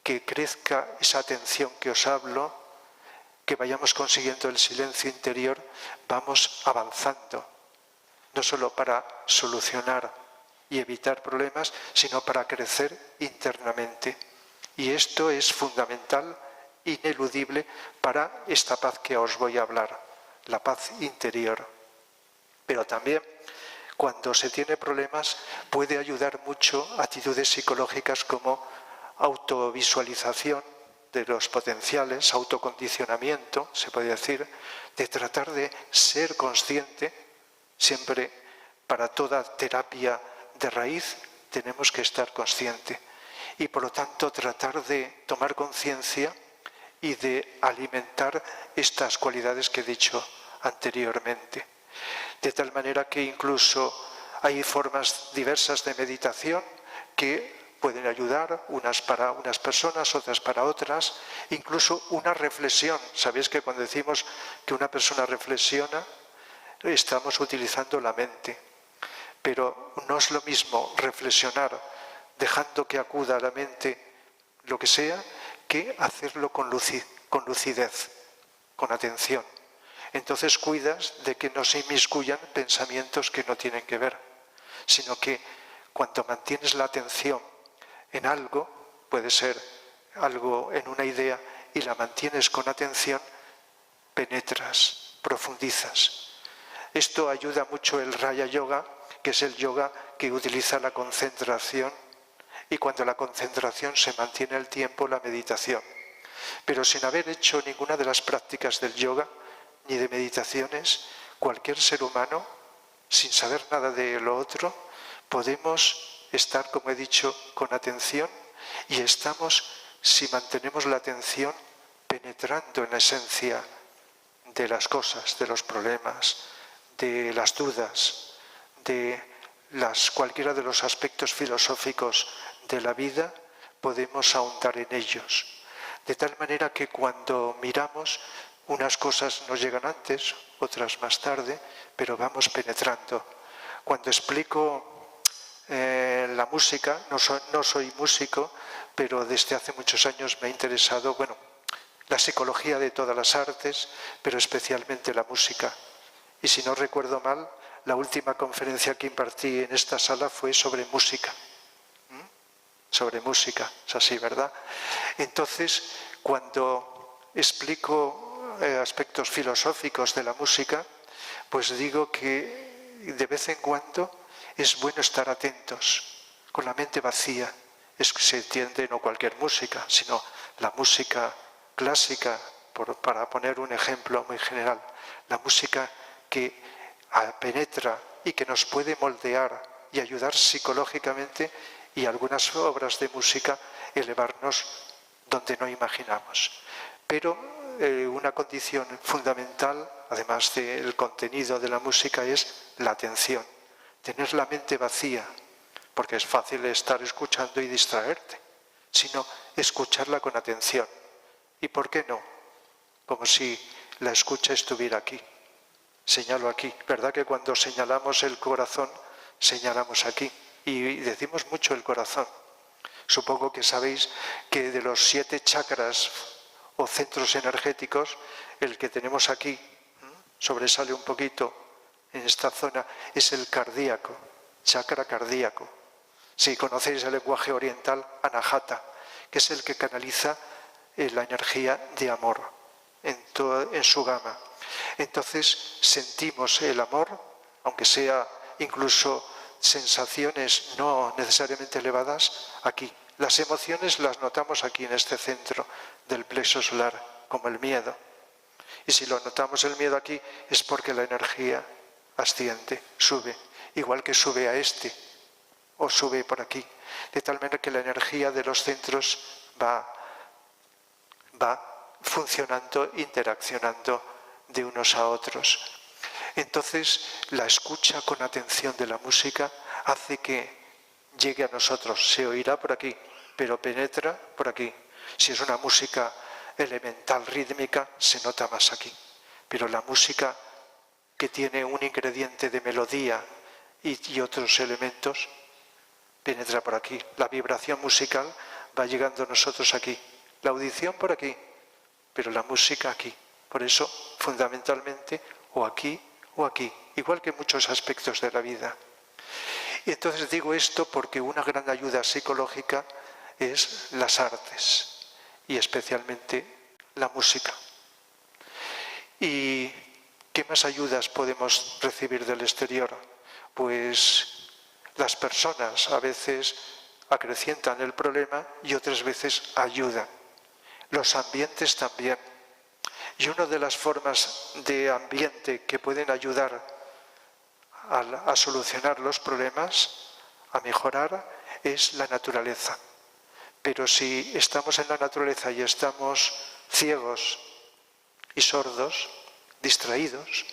[SPEAKER 2] que crezca esa atención que os hablo, que vayamos consiguiendo el silencio interior, vamos avanzando, no solo para solucionar y evitar problemas, sino para crecer internamente. Y esto es fundamental, ineludible, para esta paz que os voy a hablar, la paz interior. Pero también, cuando se tiene problemas, puede ayudar mucho actitudes psicológicas como autovisualización de los potenciales, autocondicionamiento, se puede decir, de tratar de ser consciente. Siempre, para toda terapia de raíz, tenemos que estar consciente. Y por lo tanto, tratar de tomar conciencia y de alimentar estas cualidades que he dicho anteriormente. De tal manera que incluso hay formas diversas de meditación que pueden ayudar, unas para unas personas, otras para otras, incluso una reflexión. Sabéis que cuando decimos que una persona reflexiona, estamos utilizando la mente. Pero no es lo mismo reflexionar dejando que acuda a la mente lo que sea, que hacerlo con lucidez, con atención. Entonces cuidas de que no se inmiscuyan pensamientos que no tienen que ver, sino que cuando mantienes la atención en algo, puede ser algo en una idea, y la mantienes con atención, penetras, profundizas. Esto ayuda mucho el Raya Yoga, que es el yoga que utiliza la concentración, y cuando la concentración se mantiene el tiempo, la meditación. Pero sin haber hecho ninguna de las prácticas del yoga, ni de meditaciones, cualquier ser humano, sin saber nada de lo otro, podemos estar, como he dicho, con atención, y estamos, si mantenemos la atención, penetrando en la esencia de las cosas, de los problemas, de las dudas, de cualquiera de los aspectos filosóficos de la vida, podemos ahondar en ellos. De tal manera que cuando miramos, unas cosas nos llegan antes, otras más tarde, pero vamos penetrando. Cuando explico la música, no soy músico, pero desde hace muchos años me ha interesado, la psicología de todas las artes, pero especialmente la música. Y si no recuerdo mal, la última conferencia que impartí en esta sala fue sobre música. Sobre música, es así, ¿verdad? Entonces, cuando explico aspectos filosóficos de la música, pues digo que de vez en cuando es bueno estar atentos, con la mente vacía. Es que se entiende no cualquier música, sino la música clásica, para poner un ejemplo muy general, la música que penetra y que nos puede moldear y ayudar psicológicamente, y algunas obras de música elevarnos donde no imaginamos. Pero una condición fundamental, además del contenido de la música, es la atención. Tener la mente vacía, porque es fácil estar escuchando y distraerte, sino escucharla con atención. ¿Y por qué no? Como si la escucha estuviera aquí. Señalo aquí. ¿Verdad que cuando señalamos el corazón, señalamos aquí? Y decimos mucho el corazón. Supongo que sabéis que de los 7 chakras o centros energéticos, el que tenemos aquí, sobresale un poquito en esta zona, es el cardíaco, chakra cardíaco. Si conocéis el lenguaje oriental, Anahata, que es el que canaliza la energía de amor en su gama. Entonces sentimos el amor, aunque sea incluso sensaciones no necesariamente elevadas, aquí. Las emociones las notamos aquí en este centro del plexo solar, como el miedo. Y si lo notamos el miedo aquí, es porque la energía asciende, sube, igual que sube a este, o sube por aquí. De tal manera que la energía de los centros va funcionando, interaccionando de unos a otros. Entonces, la escucha con atención de la música hace que llegue a nosotros. Se oirá por aquí, pero penetra por aquí. Si es una música elemental, rítmica, se nota más aquí. Pero la música que tiene un ingrediente de melodía y otros elementos, penetra por aquí. La vibración musical va llegando a nosotros aquí. La audición por aquí, pero la música aquí. Por eso, fundamentalmente, o aquí, igual que muchos aspectos de la vida. Y entonces digo esto porque una gran ayuda psicológica es las artes, y especialmente la música. ¿Y qué más ayudas podemos recibir del exterior? Pues las personas a veces acrecientan el problema y otras veces ayudan. Los ambientes también. Y una de las formas de ambiente que pueden ayudar a solucionar los problemas, a mejorar, es la naturaleza. Pero si estamos en la naturaleza y estamos ciegos y sordos, distraídos,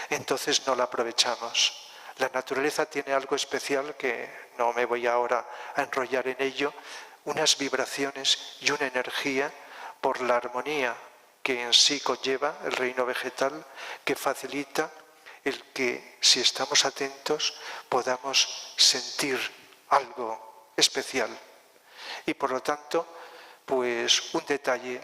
[SPEAKER 2] entonces no la aprovechamos. La naturaleza tiene algo especial que no me voy ahora a enrollar en ello, unas vibraciones y una energía por la armonía que en sí conlleva el reino vegetal, que facilita el que, si estamos atentos, podamos sentir algo especial. Y por lo tanto, pues un detalle,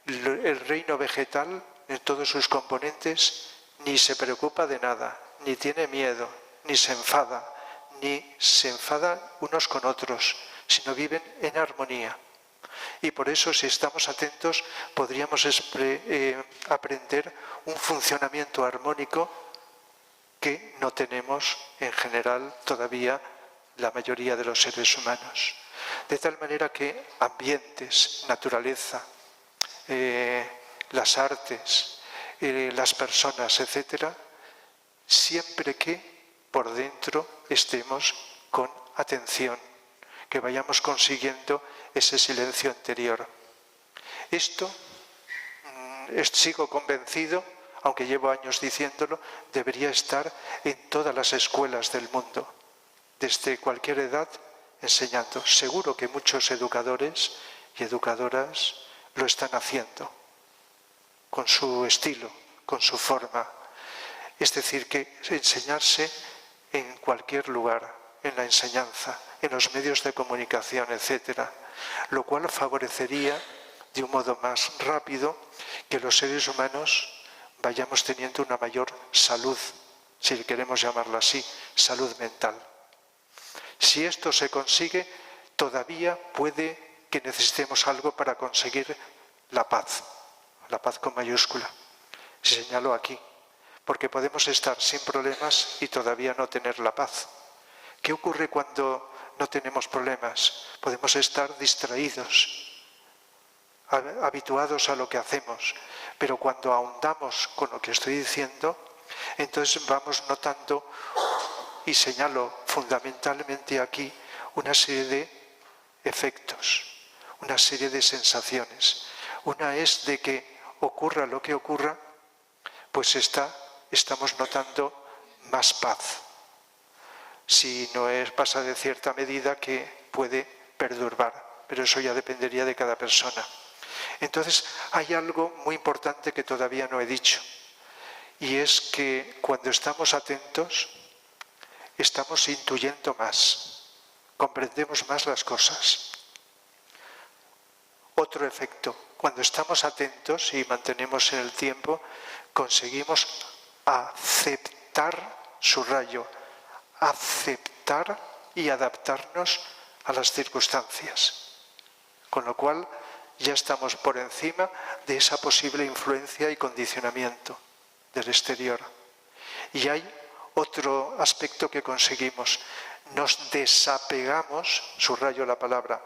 [SPEAKER 2] el reino vegetal en todos sus componentes ni se preocupa de nada, ni tiene miedo, ni se enfada unos con otros, sino viven en armonía. Y por eso, si estamos atentos, podríamos aprender un funcionamiento armónico que no tenemos en general todavía la mayoría de los seres humanos. De tal manera que ambientes, naturaleza, las artes, las personas, etcétera, siempre que por dentro estemos con atención que vayamos consiguiendo ese silencio interior. Esto, sigo convencido, aunque llevo años diciéndolo, debería estar en todas las escuelas del mundo, desde cualquier edad, enseñando. Seguro que muchos educadores y educadoras lo están haciendo, con su estilo, con su forma. Es decir, que enseñarse en cualquier lugar, en la enseñanza, en los medios de comunicación, etc., lo cual favorecería de un modo más rápido que los seres humanos vayamos teniendo una mayor salud, si queremos llamarla así, salud mental. Si esto se consigue, todavía puede que necesitemos algo para conseguir la paz con mayúscula. Señalo aquí, porque podemos estar sin problemas y todavía no tener la paz. ¿Qué ocurre cuando no tenemos problemas? Podemos estar distraídos, habituados a lo que hacemos, pero cuando ahondamos con lo que estoy diciendo, entonces vamos notando, y señalo fundamentalmente aquí, una serie de efectos, una serie de sensaciones. Una es de que ocurra lo que ocurra, pues estamos notando más paz. Si no pasa de cierta medida que puede perturbar, pero eso ya dependería de cada persona. Entonces, hay algo muy importante que todavía no he dicho, y es que cuando estamos atentos, estamos intuyendo más, comprendemos más las cosas. Otro efecto, cuando estamos atentos y mantenemos en el tiempo, conseguimos aceptar, subrayo, aceptar y adaptarnos a las circunstancias. Con lo cual, ya estamos por encima de esa posible influencia y condicionamiento del exterior. Y hay otro aspecto que conseguimos. Nos desapegamos, subrayo la palabra,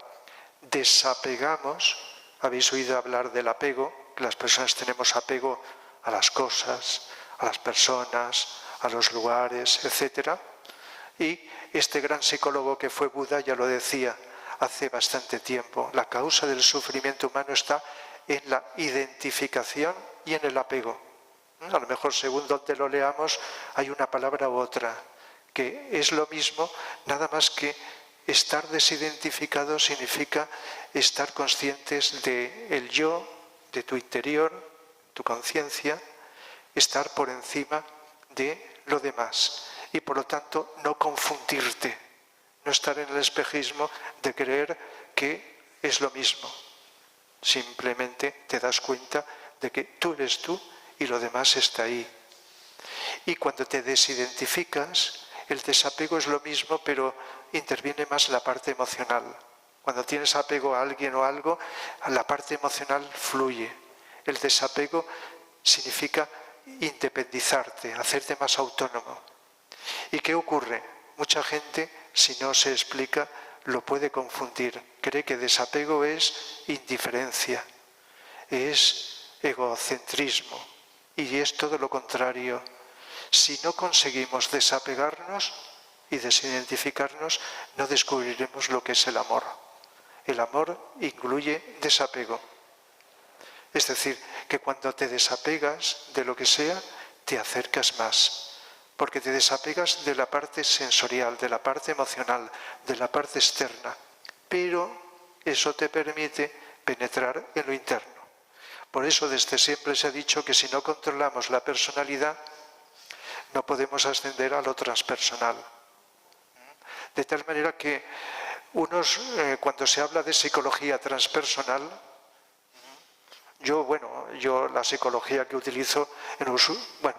[SPEAKER 2] desapegamos. Habéis oído hablar del apego, que las personas tenemos apego a las cosas, a las personas, a los lugares, etc. Y este gran psicólogo que fue Buda ya lo decía hace bastante tiempo. La causa del sufrimiento humano está en la identificación y en el apego. A lo mejor según donde lo leamos hay una palabra u otra, que es lo mismo, nada más que estar desidentificado significa estar conscientes del yo, de tu interior, tu conciencia, estar por encima de lo demás y por lo tanto no confundirte, no estar en el espejismo de creer que es lo mismo. Simplemente te das cuenta de que tú eres tú y lo demás está ahí. Y cuando te desidentificas, el desapego es lo mismo, pero interviene más la parte emocional. Cuando tienes apego a alguien o algo, la parte emocional fluye. El desapego significa independizarte, hacerte más autónomo. ¿Y qué ocurre? Mucha gente, si no se explica, lo puede confundir. Cree que desapego es indiferencia, es egocentrismo, y es todo lo contrario. Si no conseguimos desapegarnos y desidentificarnos, no descubriremos lo que es el amor. El amor incluye desapego. Es decir, que cuando te desapegas de lo que sea, te acercas más. Porque te desapegas de la parte sensorial, de la parte emocional, de la parte externa. Pero eso te permite penetrar en lo interno. Por eso desde siempre se ha dicho que si no controlamos la personalidad, no podemos ascender a lo transpersonal. De tal manera que cuando se habla de psicología transpersonal, yo la psicología que utilizo,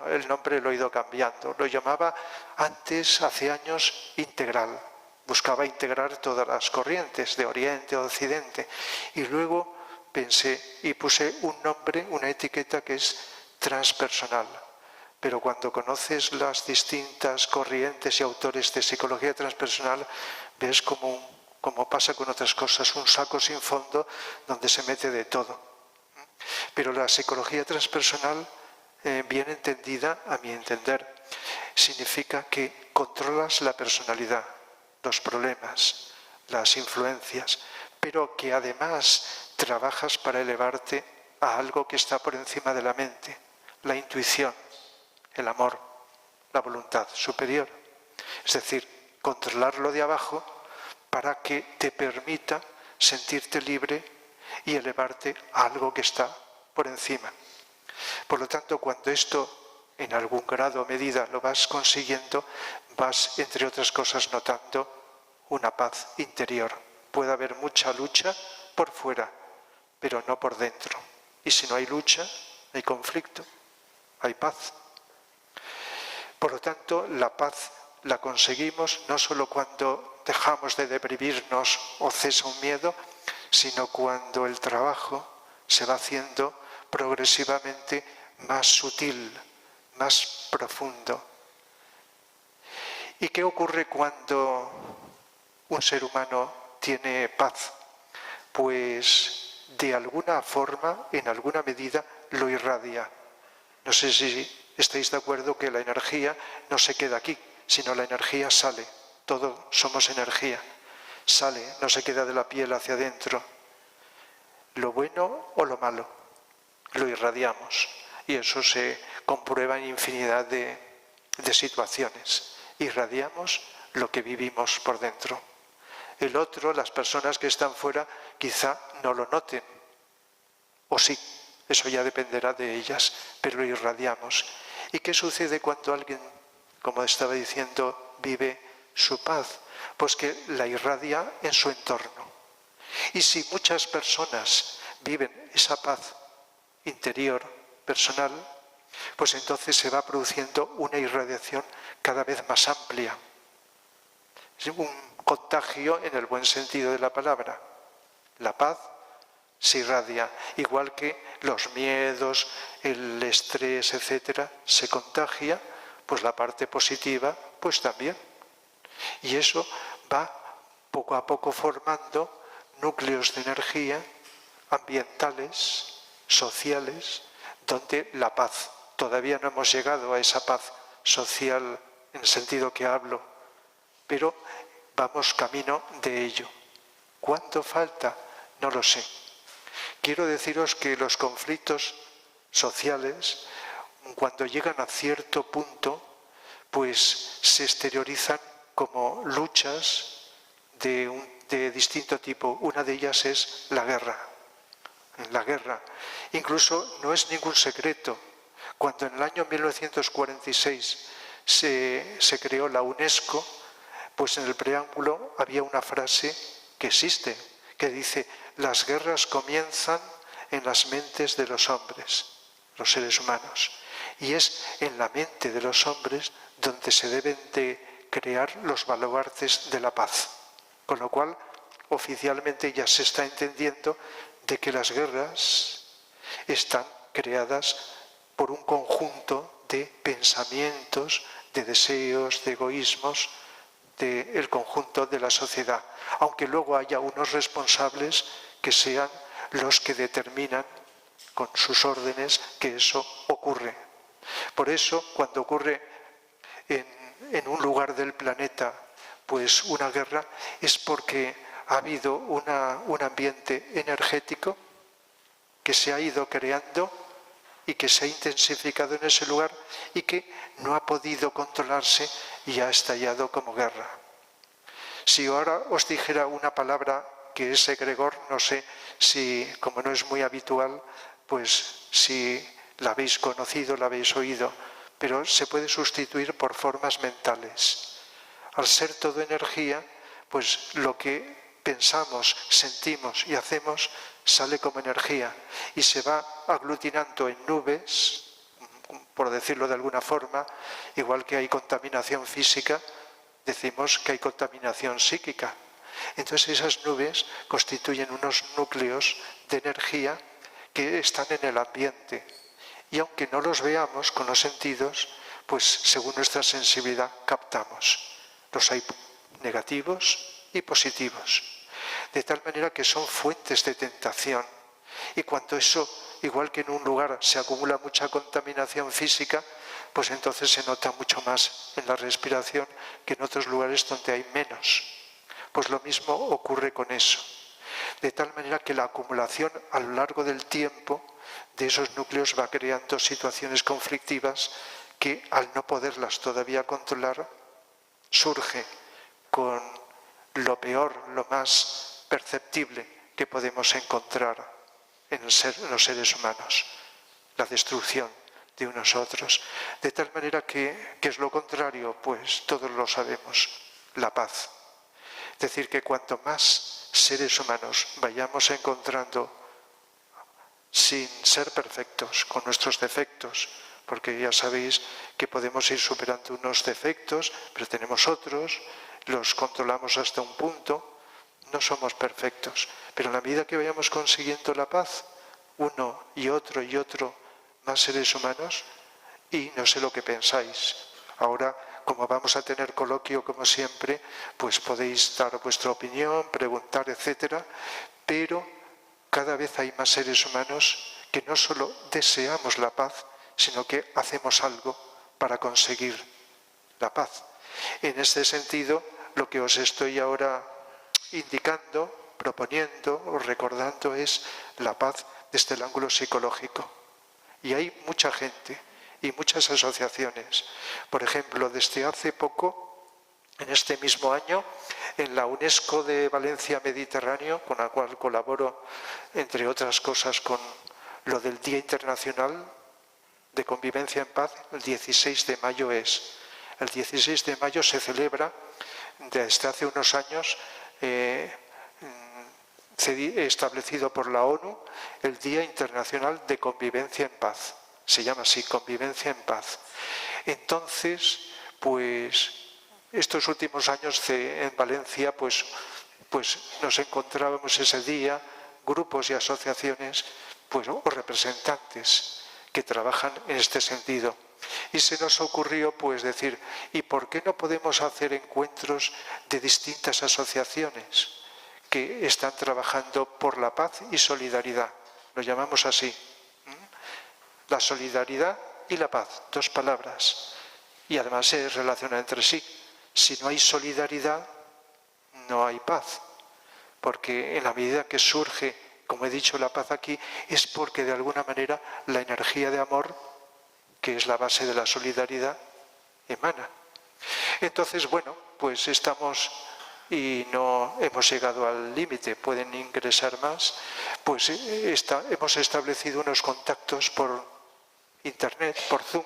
[SPEAKER 2] el nombre lo he ido cambiando. Lo llamaba antes, hace años, integral. Buscaba integrar todas las corrientes, de Oriente a Occidente. Y luego pensé y puse un nombre, una etiqueta que es transpersonal. Pero cuando conoces las distintas corrientes y autores de psicología transpersonal, ves como pasa con otras cosas, un saco sin fondo donde se mete de todo. Pero la psicología transpersonal, bien entendida, a mi entender, significa que controlas la personalidad, los problemas, las influencias, pero que además trabajas para elevarte a algo que está por encima de la mente, la intuición, el amor, la voluntad superior. Es decir, controlarlo de abajo para que te permita sentirte libre y elevarte a algo que está por encima. Por lo tanto, cuando esto en algún grado o medida lo vas consiguiendo, vas, entre otras cosas, notando una paz interior. Puede haber mucha lucha por fuera, pero no por dentro. Y si no hay lucha, hay conflicto, hay paz. Por lo tanto, la paz la conseguimos no solo cuando dejamos de deprimirnos o cesa un miedo, sino cuando el trabajo se va haciendo progresivamente más sutil, más profundo. ¿Y qué ocurre cuando un ser humano tiene paz? Pues de alguna forma, en alguna medida, lo irradia. No sé si estáis de acuerdo que la energía no se queda aquí, sino la energía sale. Todos somos energía. Sale, no se queda de la piel hacia adentro. Lo bueno o lo malo, lo irradiamos. Y eso se comprueba en infinidad de situaciones. Irradiamos lo que vivimos por dentro. El otro, las personas que están fuera, quizá no lo noten. O sí, eso ya dependerá de ellas, pero lo irradiamos. ¿Y qué sucede cuando alguien, como estaba diciendo, vive su paz? Pues que la irradia en su entorno. Y si muchas personas viven esa paz interior, personal, pues entonces se va produciendo una irradiación cada vez más amplia. Es un contagio en el buen sentido de la palabra. La paz se irradia, igual que los miedos, el estrés, etcétera, se contagia, pues la parte positiva, pues también. Y eso va poco a poco formando núcleos de energía ambientales, sociales, donde la paz, todavía no hemos llegado a esa paz social en el sentido que hablo, pero vamos camino de ello. ¿Cuánto falta? No lo sé. Quiero deciros que los conflictos sociales, cuando llegan a cierto punto, pues se exteriorizan como luchas de distinto tipo. Una de ellas es la guerra. La guerra. Incluso no es ningún secreto. Cuando en el año 1946 se creó la UNESCO, pues en el preámbulo había una frase que existe, que dice: las guerras comienzan en las mentes de los hombres, los seres humanos. Y es en la mente de los hombres donde se deben de crear los baluartes de la paz. Con lo cual, oficialmente ya se está entendiendo de que las guerras están creadas por un conjunto de pensamientos, de deseos, de egoísmos, del conjunto de la sociedad, aunque luego haya unos responsables que sean los que determinan con sus órdenes que eso ocurre. Por eso, cuando ocurre en un lugar del planeta pues una guerra, es porque ha habido un ambiente energético que se ha ido creando y que se ha intensificado en ese lugar y que no ha podido controlarse y ha estallado como guerra. Si ahora os dijera una palabra que es egregor, no sé si, como no es muy habitual, pues si la habéis conocido, la habéis oído, pero se puede sustituir por formas mentales. Al ser todo energía, pues lo que pensamos, sentimos y hacemos sale como energía y se va aglutinando en nubes, por decirlo de alguna forma, igual que hay contaminación física, decimos que hay contaminación psíquica. Entonces esas nubes constituyen unos núcleos de energía que están en el ambiente. Y aunque no los veamos con los sentidos, pues según nuestra sensibilidad captamos. Los hay negativos y positivos. De tal manera que son fuentes de tentación. Y cuando eso, igual que en un lugar se acumula mucha contaminación física, pues entonces se nota mucho más en la respiración que en otros lugares donde hay menos. Pues lo mismo ocurre con eso. De tal manera que la acumulación a lo largo del tiempo de esos núcleos va creando situaciones conflictivas que, al no poderlas todavía controlar, surge con lo peor, lo más perceptible que podemos encontrar en los seres humanos, la destrucción de unos otros. De tal manera que, ¿qué es lo contrario? Pues todos lo sabemos, la paz. Es decir, que cuanto más seres humanos vayamos encontrando, sin ser perfectos, con nuestros defectos, porque ya sabéis que podemos ir superando unos defectos, pero tenemos otros, los controlamos hasta un punto, no somos perfectos, pero en la medida que vayamos consiguiendo la paz, uno y otro más seres humanos, y no sé lo que pensáis. Ahora, como vamos a tener coloquio como siempre, pues podéis dar vuestra opinión, preguntar, etcétera, pero cada vez hay más seres humanos que no solo deseamos la paz, sino que hacemos algo para conseguir la paz. En este sentido, lo que os estoy ahora indicando, proponiendo o recordando es la paz desde el ángulo psicológico. Y hay mucha gente y muchas asociaciones. Por ejemplo, desde hace poco, en este mismo año, en la UNESCO de Valencia Mediterráneo, con la cual colaboro, entre otras cosas, con lo del Día Internacional de Convivencia en Paz, el 16 de mayo es. El 16 de mayo se celebra, desde hace unos años, establecido por la ONU, el Día Internacional de Convivencia en Paz. Se llama así, Convivencia en Paz. Entonces, pues, estos últimos años en Valencia, pues nos encontrábamos ese día, grupos y asociaciones, pues, o representantes que trabajan en este sentido. Y se nos ocurrió, pues, decir, ¿y por qué no podemos hacer encuentros de distintas asociaciones que están trabajando por la paz y solidaridad? Lo llamamos así. La solidaridad y la paz, dos palabras. Y además se relacionan entre sí. Si no hay solidaridad, no hay paz. Porque en la medida que surge, como he dicho, la paz aquí, es porque de alguna manera la energía de amor, que es la base de la solidaridad, emana. Entonces, bueno, pues estamos y no hemos llegado al límite, pueden ingresar más, pues hemos establecido unos contactos por Internet, por Zoom.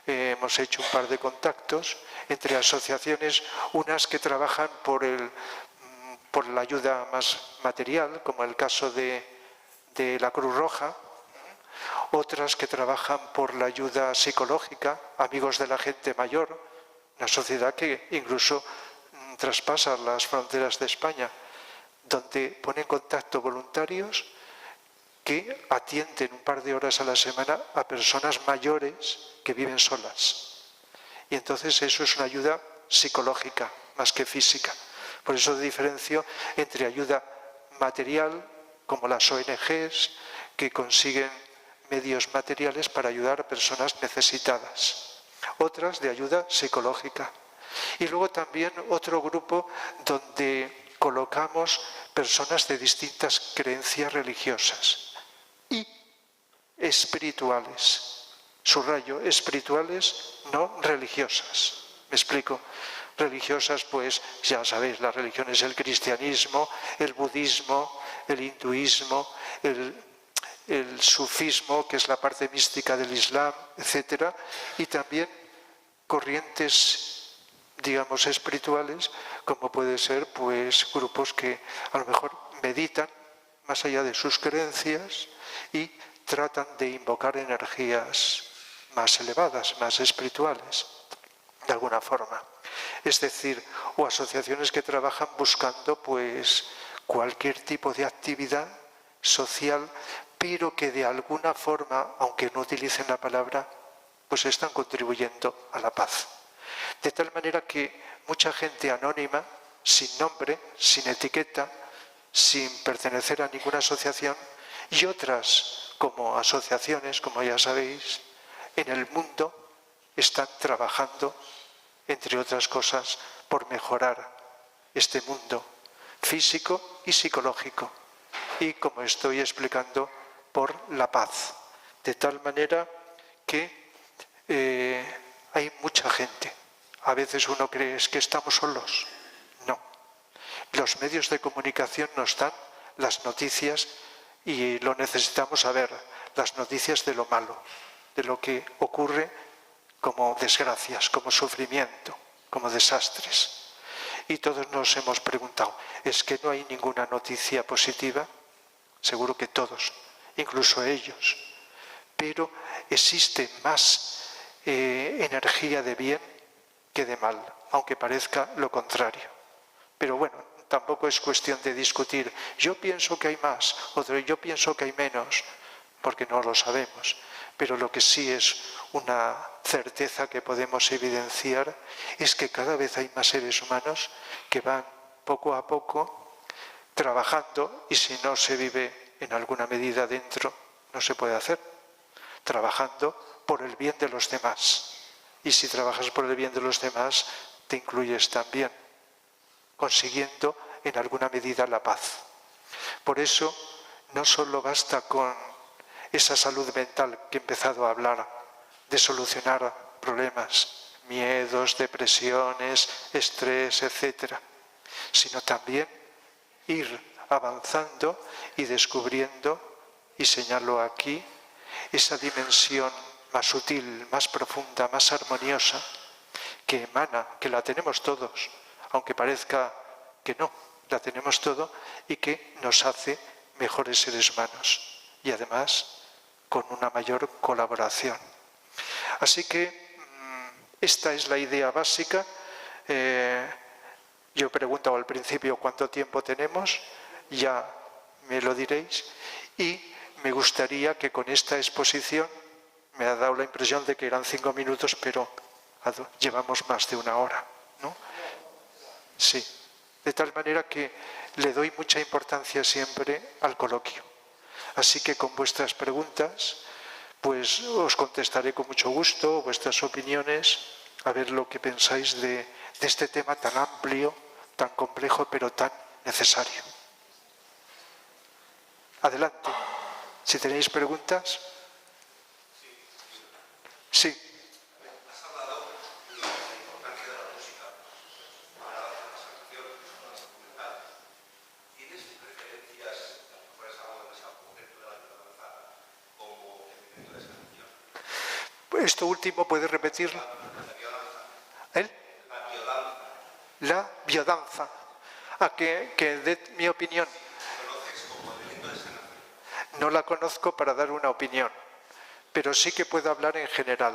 [SPEAKER 2] Hemos hecho un par de contactos entre asociaciones, unas que trabajan por la ayuda más material, como el caso de la Cruz Roja, otras que trabajan por la ayuda psicológica, Amigos de la Gente Mayor, una sociedad que incluso traspasa las fronteras de España, donde pone en contacto voluntarios que atienden un par de horas a la semana a personas mayores que viven solas. Y entonces eso es una ayuda psicológica más que física. Por eso diferencio entre ayuda material, como las ONGs, que consiguen medios materiales para ayudar a personas necesitadas. Otras de ayuda psicológica. Y luego también otro grupo donde colocamos personas de distintas creencias religiosas y espirituales. Subrayo, espirituales, no religiosas. ¿Me explico? Religiosas, pues ya sabéis, las religiones, el cristianismo, el budismo, el hinduismo, el sufismo, que es la parte mística del Islam, etc. Y también corrientes, digamos, espirituales, como puede ser, pues, grupos que a lo mejor meditan más allá de sus creencias y tratan de invocar energías más elevadas, más espirituales, de alguna forma. Es decir, o asociaciones que trabajan buscando, pues, cualquier tipo de actividad social, pero que de alguna forma, aunque no utilicen la palabra, pues están contribuyendo a la paz. De tal manera que mucha gente anónima, sin nombre, sin etiqueta, sin pertenecer a ninguna asociación, y otras como asociaciones, como ya sabéis, en el mundo están trabajando, entre otras cosas, por mejorar este mundo físico y psicológico, y como estoy explicando, por la paz. De tal manera que hay mucha gente. A veces uno cree que estamos solos. No. Los medios de comunicación nos dan las noticias y lo necesitamos saber, las noticias de lo malo, de lo que ocurre como desgracias, como sufrimiento, como desastres. Y todos nos hemos preguntado, ¿es que no hay ninguna noticia positiva? Seguro que todos, incluso ellos. Pero existe más energía de bien que de mal, aunque parezca lo contrario. Pero bueno, tampoco es cuestión de discutir, yo pienso que hay más, o yo pienso que hay menos, porque no lo sabemos. Pero lo que sí es una certeza que podemos evidenciar es que cada vez hay más seres humanos que van poco a poco trabajando, y si no se vive en alguna medida dentro, no se puede hacer, trabajando por el bien de los demás. Y si trabajas por el bien de los demás, te incluyes también, consiguiendo en alguna medida la paz. Por eso, no solo basta con esa salud mental que he empezado a hablar, de solucionar problemas, miedos, depresiones, estrés, etc., sino también ir avanzando y descubriendo, y señalo aquí, esa dimensión más sutil, más profunda, más armoniosa, que emana, que la tenemos todos, aunque parezca que no, la tenemos todo, y que nos hace mejores seres humanos, y además con una mayor colaboración. Así que esta es la idea básica. Yo preguntaba al principio cuánto tiempo tenemos, ya me lo diréis, y me gustaría que con esta exposición, me ha dado la impresión de que eran 5 minutos, pero llevamos más de 1 hora, ¿no? Sí, de tal manera que le doy mucha importancia siempre al coloquio. Así que con vuestras preguntas, pues os contestaré con mucho gusto, vuestras opiniones, a ver lo que pensáis de este tema tan amplio, tan complejo, pero tan necesario. Adelante, si tenéis preguntas. Sí.
[SPEAKER 3] Has hablado de la importancia de la música para la sanación, para la salud mental. ¿Tienes preferencias, a lo mejor es algo demasiado concreto de la biodanza, como elemento de sanación?
[SPEAKER 2] Esto último, ¿puedes repetirlo?
[SPEAKER 3] La biodanza.
[SPEAKER 2] ¿El?
[SPEAKER 3] La biodanza.
[SPEAKER 2] La biodanza. Que dé mi opinión.
[SPEAKER 3] ¿Conoces como elemento de sanación?
[SPEAKER 2] No la conozco para dar una opinión, pero sí que puedo hablar en general.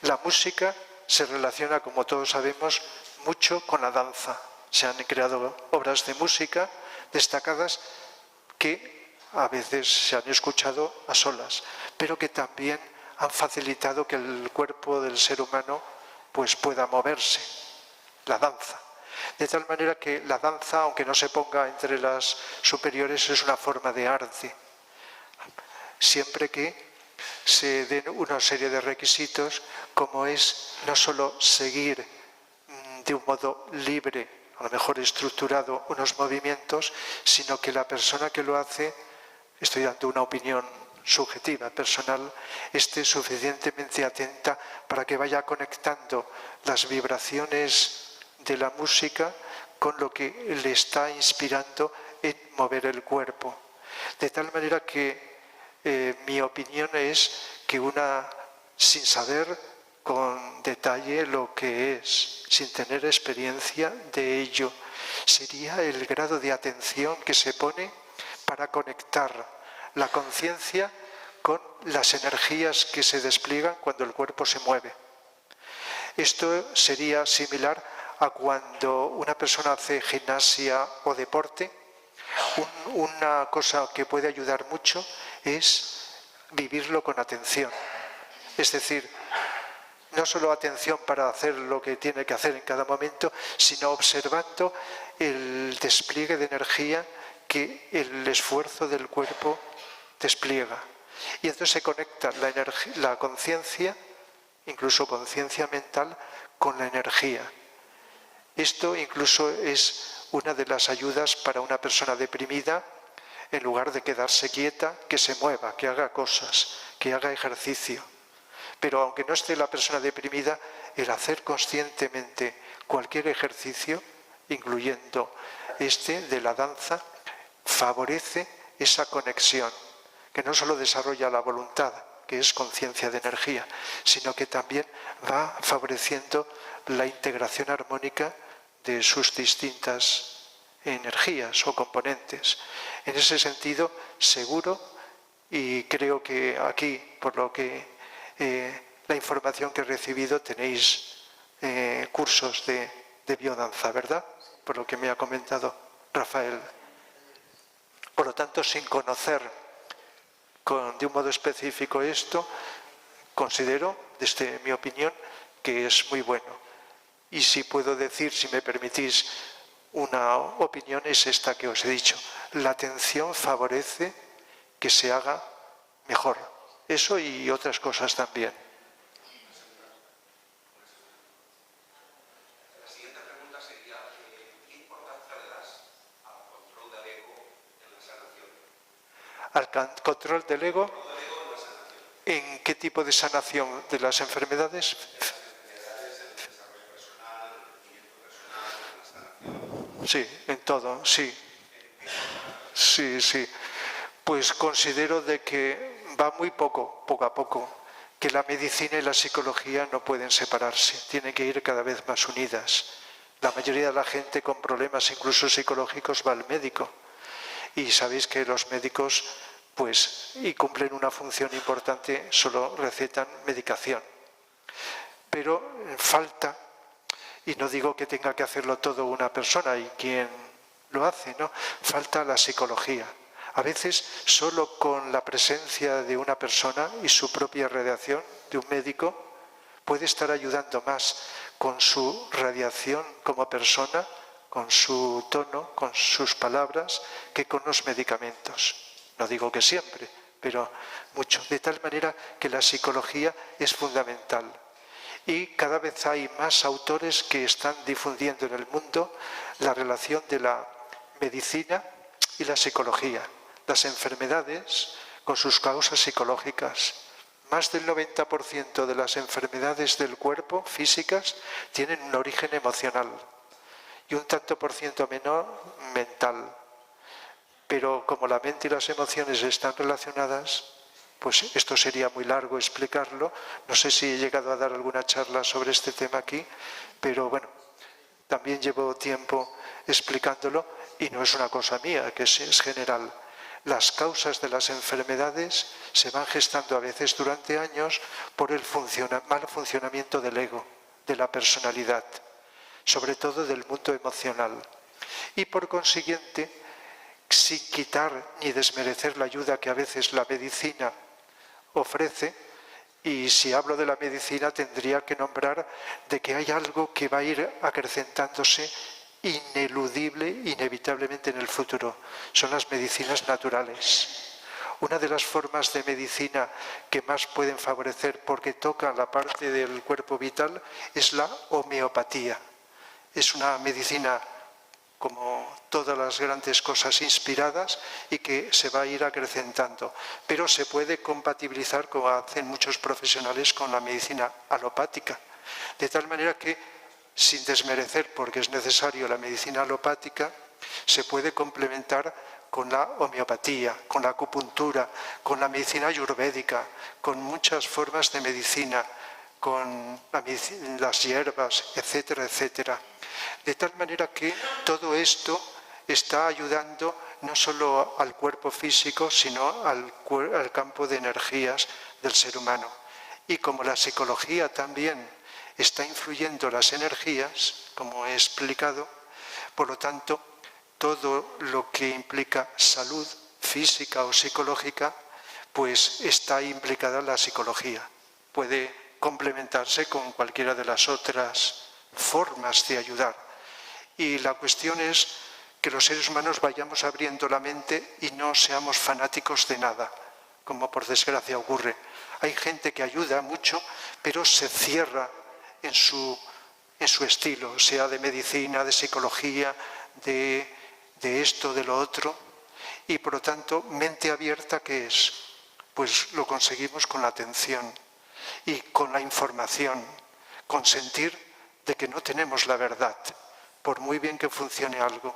[SPEAKER 2] La música se relaciona, como todos sabemos, mucho con la danza. Se han creado obras de música destacadas que a veces se han escuchado a solas, pero que también han facilitado que el cuerpo del ser humano pues pueda moverse, la danza. De tal manera que la danza, aunque no se ponga entre las superiores, es una forma de arte, siempre que se den una serie de requisitos, como es no solo seguir de un modo libre, a lo mejor estructurado, unos movimientos, sino que la persona que lo hace, estoy dando una opinión subjetiva, personal, esté suficientemente atenta para que vaya conectando las vibraciones de la música con lo que le está inspirando en mover el cuerpo. De tal manera que mi opinión es que una, sin saber con detalle lo que es, sin tener experiencia de ello, sería el grado de atención que se pone para conectar la conciencia con las energías que se despliegan cuando el cuerpo se mueve. Esto sería similar a cuando una persona hace gimnasia o deporte. Una cosa que puede ayudar mucho es vivirlo con atención. Es decir, no solo atención para hacer lo que tiene que hacer en cada momento, sino observando el despliegue de energía que el esfuerzo del cuerpo despliega. Y entonces se conecta la conciencia, incluso conciencia mental, con la energía. Esto incluso es una de las ayudas para una persona deprimida. En lugar de quedarse quieta, que se mueva, que haga cosas, que haga ejercicio. Pero aunque no esté la persona deprimida, el hacer conscientemente cualquier ejercicio, incluyendo este de la danza, favorece esa conexión, que no solo desarrolla la voluntad, que es conciencia de energía, sino que también va favoreciendo la integración armónica de sus distintas energías o componentes. En ese sentido, seguro, y creo que aquí, por lo que la información que he recibido, tenéis cursos de biodanza, ¿verdad? Por lo que me ha comentado Rafael. Por lo tanto, sin conocer de un modo específico esto, considero, desde mi opinión, que es muy bueno. Y si puedo decir, si me permitís, una opinión es esta que os he dicho. La atención favorece que se haga mejor. Eso y otras cosas también.
[SPEAKER 3] La siguiente pregunta sería, ¿qué importancia le das al control del ego en la sanación?
[SPEAKER 2] ¿Al control del ego? ¿En qué tipo de sanación de las enfermedades? Sí, en todo, sí. Sí. Pues considero de que va muy poco a poco, que la medicina y la psicología no pueden separarse, tienen que ir cada vez más unidas. La mayoría de la gente con problemas incluso psicológicos va al médico. Y sabéis que los médicos, pues, y cumplen una función importante, solo recetan medicación. Pero falta, y no digo que tenga que hacerlo todo una persona y quien lo hace, ¿no? Falta la psicología. A veces solo con la presencia de una persona y su propia radiación, de un médico, puede estar ayudando más con su radiación como persona, con su tono, con sus palabras, que con los medicamentos. No digo que siempre, pero mucho. De tal manera que la psicología es fundamental. Y cada vez hay más autores que están difundiendo en el mundo la relación de la medicina y la psicología. Las enfermedades con sus causas psicológicas. Más del 90% de las enfermedades del cuerpo físicas tienen un origen emocional y un tanto por ciento menor mental. Pero como la mente y las emociones están relacionadas, pues esto sería muy largo explicarlo. No sé si he llegado a dar alguna charla sobre este tema aquí, pero bueno, también llevo tiempo explicándolo y no es una cosa mía, que es general. Las causas de las enfermedades se van gestando a veces durante años por el mal funcionamiento del ego, de la personalidad, sobre todo del mundo emocional. Y por consiguiente, sin quitar ni desmerecer la ayuda que a veces la medicina ofrece, y si hablo de la medicina tendría que nombrar de que hay algo que va a ir acrecentándose ineludible, inevitablemente en el futuro. Son las medicinas naturales. Una de las formas de medicina que más pueden favorecer porque tocan la parte del cuerpo vital es la homeopatía. Es una medicina, como todas las grandes cosas, inspiradas y que se va a ir acrecentando. Pero se puede compatibilizar, como hacen muchos profesionales, con la medicina alopática. De tal manera que, sin desmerecer, porque es necesario la medicina alopática, se puede complementar con la homeopatía, con la acupuntura, con la medicina ayurvédica, con muchas formas de medicina, con las hierbas, etcétera, etcétera. De tal manera que todo esto está ayudando no solo al cuerpo físico, sino al campo de energías del ser humano. Y como la psicología también está influyendo las energías, como he explicado, por lo tanto, todo lo que implica salud física o psicológica, pues está implicada la psicología. Puede complementarse con cualquiera de las otras formas de ayudar. Y la cuestión es que los seres humanos vayamos abriendo la mente y no seamos fanáticos de nada, como por desgracia ocurre. Hay gente que ayuda mucho, pero se cierra en en su estilo, sea de medicina, de psicología, de esto, de lo otro. Y por lo tanto, mente abierta, ¿qué es? Pues lo conseguimos con la atención y con la información, con sentir de que no tenemos la verdad, por muy bien que funcione algo,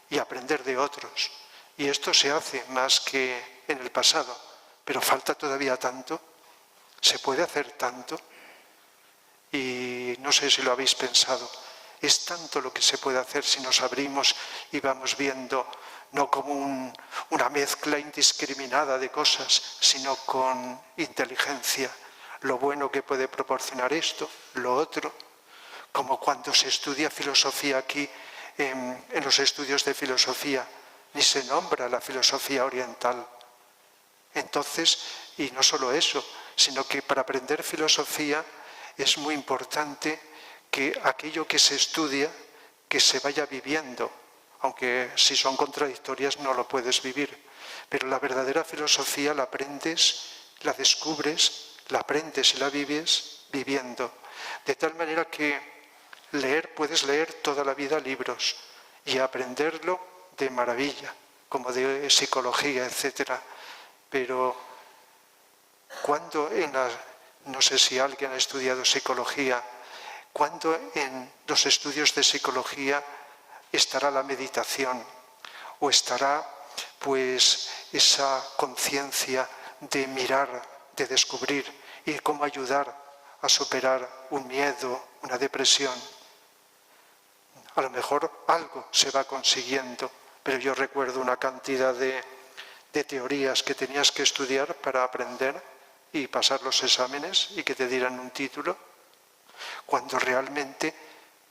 [SPEAKER 2] y aprender de otros. Y esto se hace más que en el pasado, pero falta todavía tanto, se puede hacer tanto, y no sé si lo habéis pensado, es tanto lo que se puede hacer si nos abrimos y vamos viendo, no como una mezcla indiscriminada de cosas, sino con inteligencia, lo bueno que puede proporcionar esto, lo otro, como cuando se estudia filosofía aquí, en los estudios de filosofía, ni se nombra la filosofía oriental. Entonces, y no solo eso, sino que para aprender filosofía es muy importante que aquello que se estudia, que se vaya viviendo, aunque si son contradictorias no lo puedes vivir. Pero la verdadera filosofía la aprendes, la descubres, la aprendes y la vives viviendo. De tal manera que puedes leer toda la vida libros y aprenderlo de maravilla, como de psicología, etc. Pero cuando no sé si alguien ha estudiado psicología, ¿cuándo en los estudios de psicología estará la meditación o estará pues esa conciencia de mirar, de descubrir y cómo ayudar a superar un miedo, una depresión? A lo mejor algo se va consiguiendo, pero yo recuerdo una cantidad de teorías que tenías que estudiar para aprender y pasar los exámenes y que te dieran un título, cuando realmente,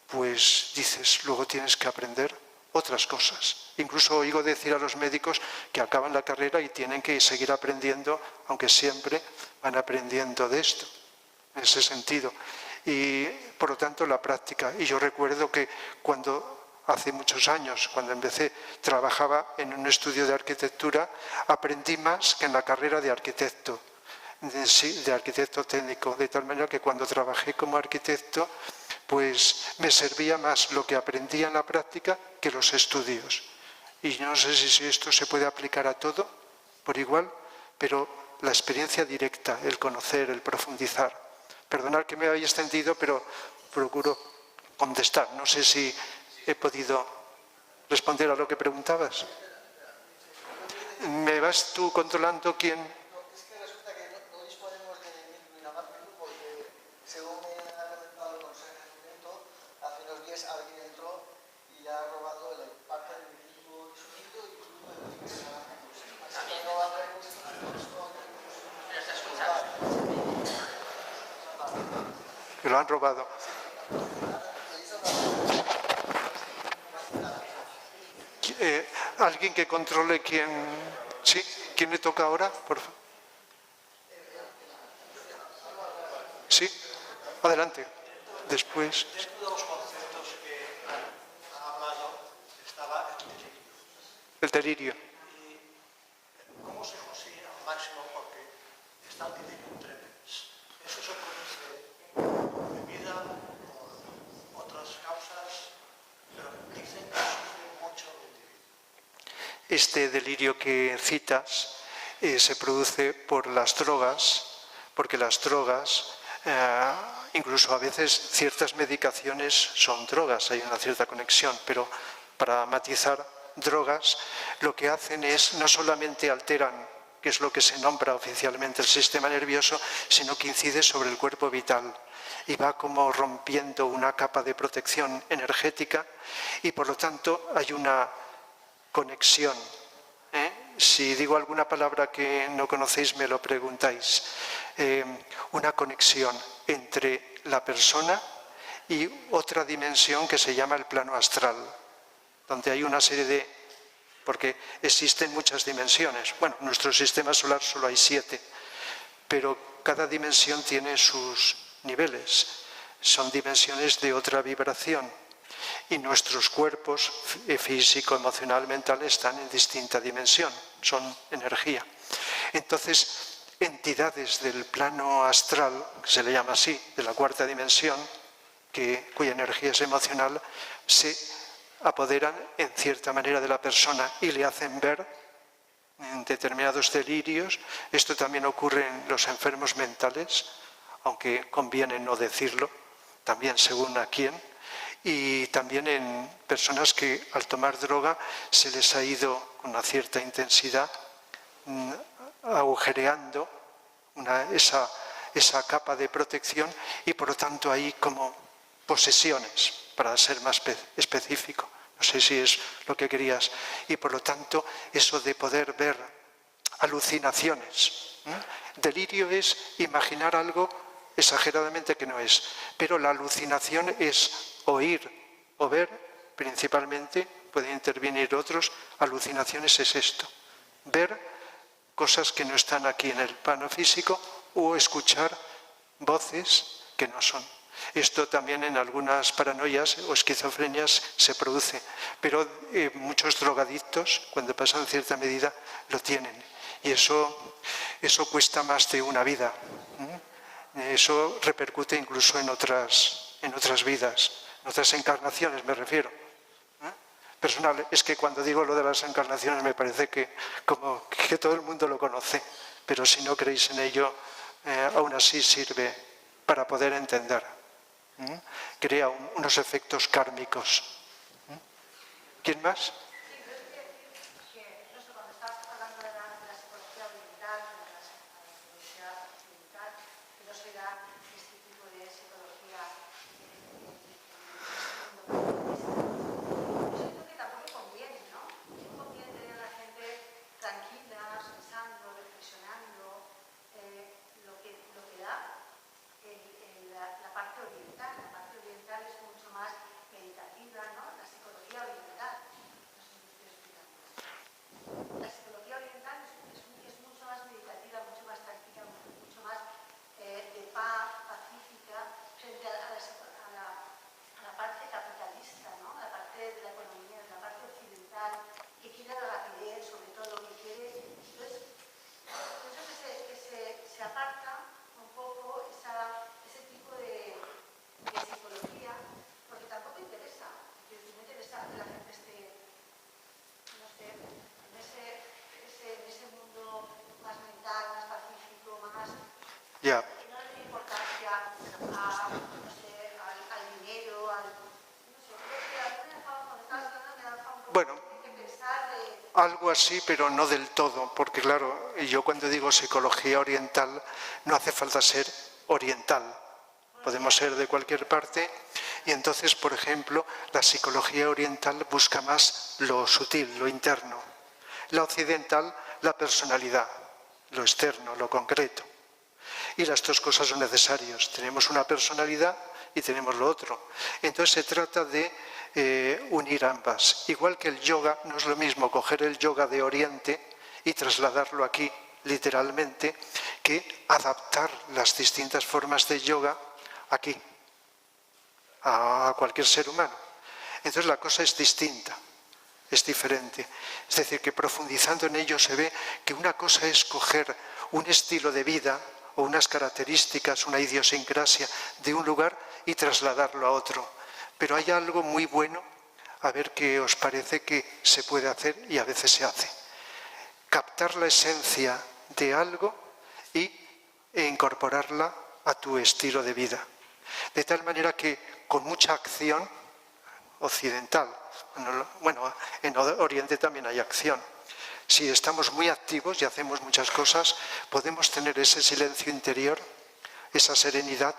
[SPEAKER 2] pues dices, luego tienes que aprender otras cosas. Incluso oigo decir a los médicos que acaban la carrera y tienen que seguir aprendiendo, aunque siempre van aprendiendo de esto, en ese sentido. Y por lo tanto la práctica. Y yo recuerdo que hace muchos años, cuando empecé, trabajaba en un estudio de arquitectura, aprendí más que en la carrera de arquitecto. De arquitecto técnico, de tal manera que cuando trabajé como arquitecto, pues me servía más lo que aprendía en la práctica que los estudios. Y no sé si esto se puede aplicar a todo por igual, pero la experiencia directa, el conocer, el profundizar. Perdonad que me haya extendido, pero procuro contestar. No sé si he podido responder a lo que preguntabas. ¿Me vas tú controlando quién?
[SPEAKER 4] Alguien entró y ha robado parte del equipo de sonido y
[SPEAKER 2] Me lo han robado. ¿Alguien que controle quién? ¿Sí? ¿Quién le toca ahora? Por favor. ¿Sí? Adelante. Después. El delirio.
[SPEAKER 4] ¿Cómo se consigue al máximo? Porque está el delirio tremens. Eso se produce por bebida, por otras causas, pero dicen que sufre mucho el individuo.
[SPEAKER 2] Este delirio que citas se produce por las drogas, porque las drogas, incluso a veces ciertas medicaciones son drogas, hay una cierta conexión, pero para matizar, drogas lo que hacen es no solamente alteran, que es lo que se nombra oficialmente el sistema nervioso, sino que incide sobre el cuerpo vital y va como rompiendo una capa de protección energética y por lo tanto hay una conexión. Si digo alguna palabra que no conocéis me lo preguntáis. Una conexión entre la persona y otra dimensión que se llama el plano astral, donde hay una serie porque existen muchas dimensiones. Bueno, en nuestro sistema solar solo hay 7, pero cada dimensión tiene sus niveles, son dimensiones de otra vibración y nuestros cuerpos físico, emocional, mental están en distinta dimensión, son energía. Entonces, entidades del plano astral, que se le llama así, de la 4ª dimensión, cuya energía es emocional, se apoderan en cierta manera de la persona y le hacen ver en determinados delirios. Esto también ocurre en los enfermos mentales, aunque conviene no decirlo, también según a quién, y también en personas que al tomar droga se les ha ido con una cierta intensidad agujereando esa capa de protección, y por lo tanto hay como posesiones, para ser más específico. No sé si es lo que querías. Y por lo tanto, eso de poder ver alucinaciones. Delirio es imaginar algo exageradamente que no es, pero la alucinación es oír o ver, principalmente, pueden intervenir otros. Alucinaciones es esto: ver cosas que no están aquí en el plano físico o escuchar voces que no son. Esto también en algunas paranoias o esquizofrenias se produce, pero muchos drogadictos, cuando pasan cierta medida, lo tienen. Y eso cuesta más de una vida. Eso repercute incluso en otras vidas, en otras encarnaciones me refiero. Personal, es que cuando digo lo de las encarnaciones me parece que como que todo el mundo lo conoce, pero si no creéis en ello, aún así sirve para poder entender. Crea unos efectos kármicos. ¿Quién más? Ya. Bueno, algo así, pero no del todo, porque claro, yo cuando digo psicología oriental, no hace falta ser oriental, podemos ser de cualquier parte, y entonces, por ejemplo, la psicología oriental busca más lo sutil, lo interno, la occidental, la personalidad, lo externo, lo concreto. Y las dos cosas son necesarias. Tenemos una personalidad y tenemos lo otro. Entonces se trata de unir ambas. Igual que el yoga, no es lo mismo coger el yoga de Oriente y trasladarlo aquí literalmente, que adaptar las distintas formas de yoga aquí, a cualquier ser humano. Entonces la cosa es distinta, es diferente. Es decir, que profundizando en ello se ve que una cosa es coger un estilo de vida o unas características, una idiosincrasia de un lugar y trasladarlo a otro. Pero hay algo muy bueno, a ver qué os parece, que se puede hacer y a veces se hace. Captar la esencia de algo e incorporarla a tu estilo de vida. De tal manera que con mucha acción occidental, bueno, en Oriente también hay acción. Si estamos muy activos y hacemos muchas cosas, podemos tener ese silencio interior, esa serenidad,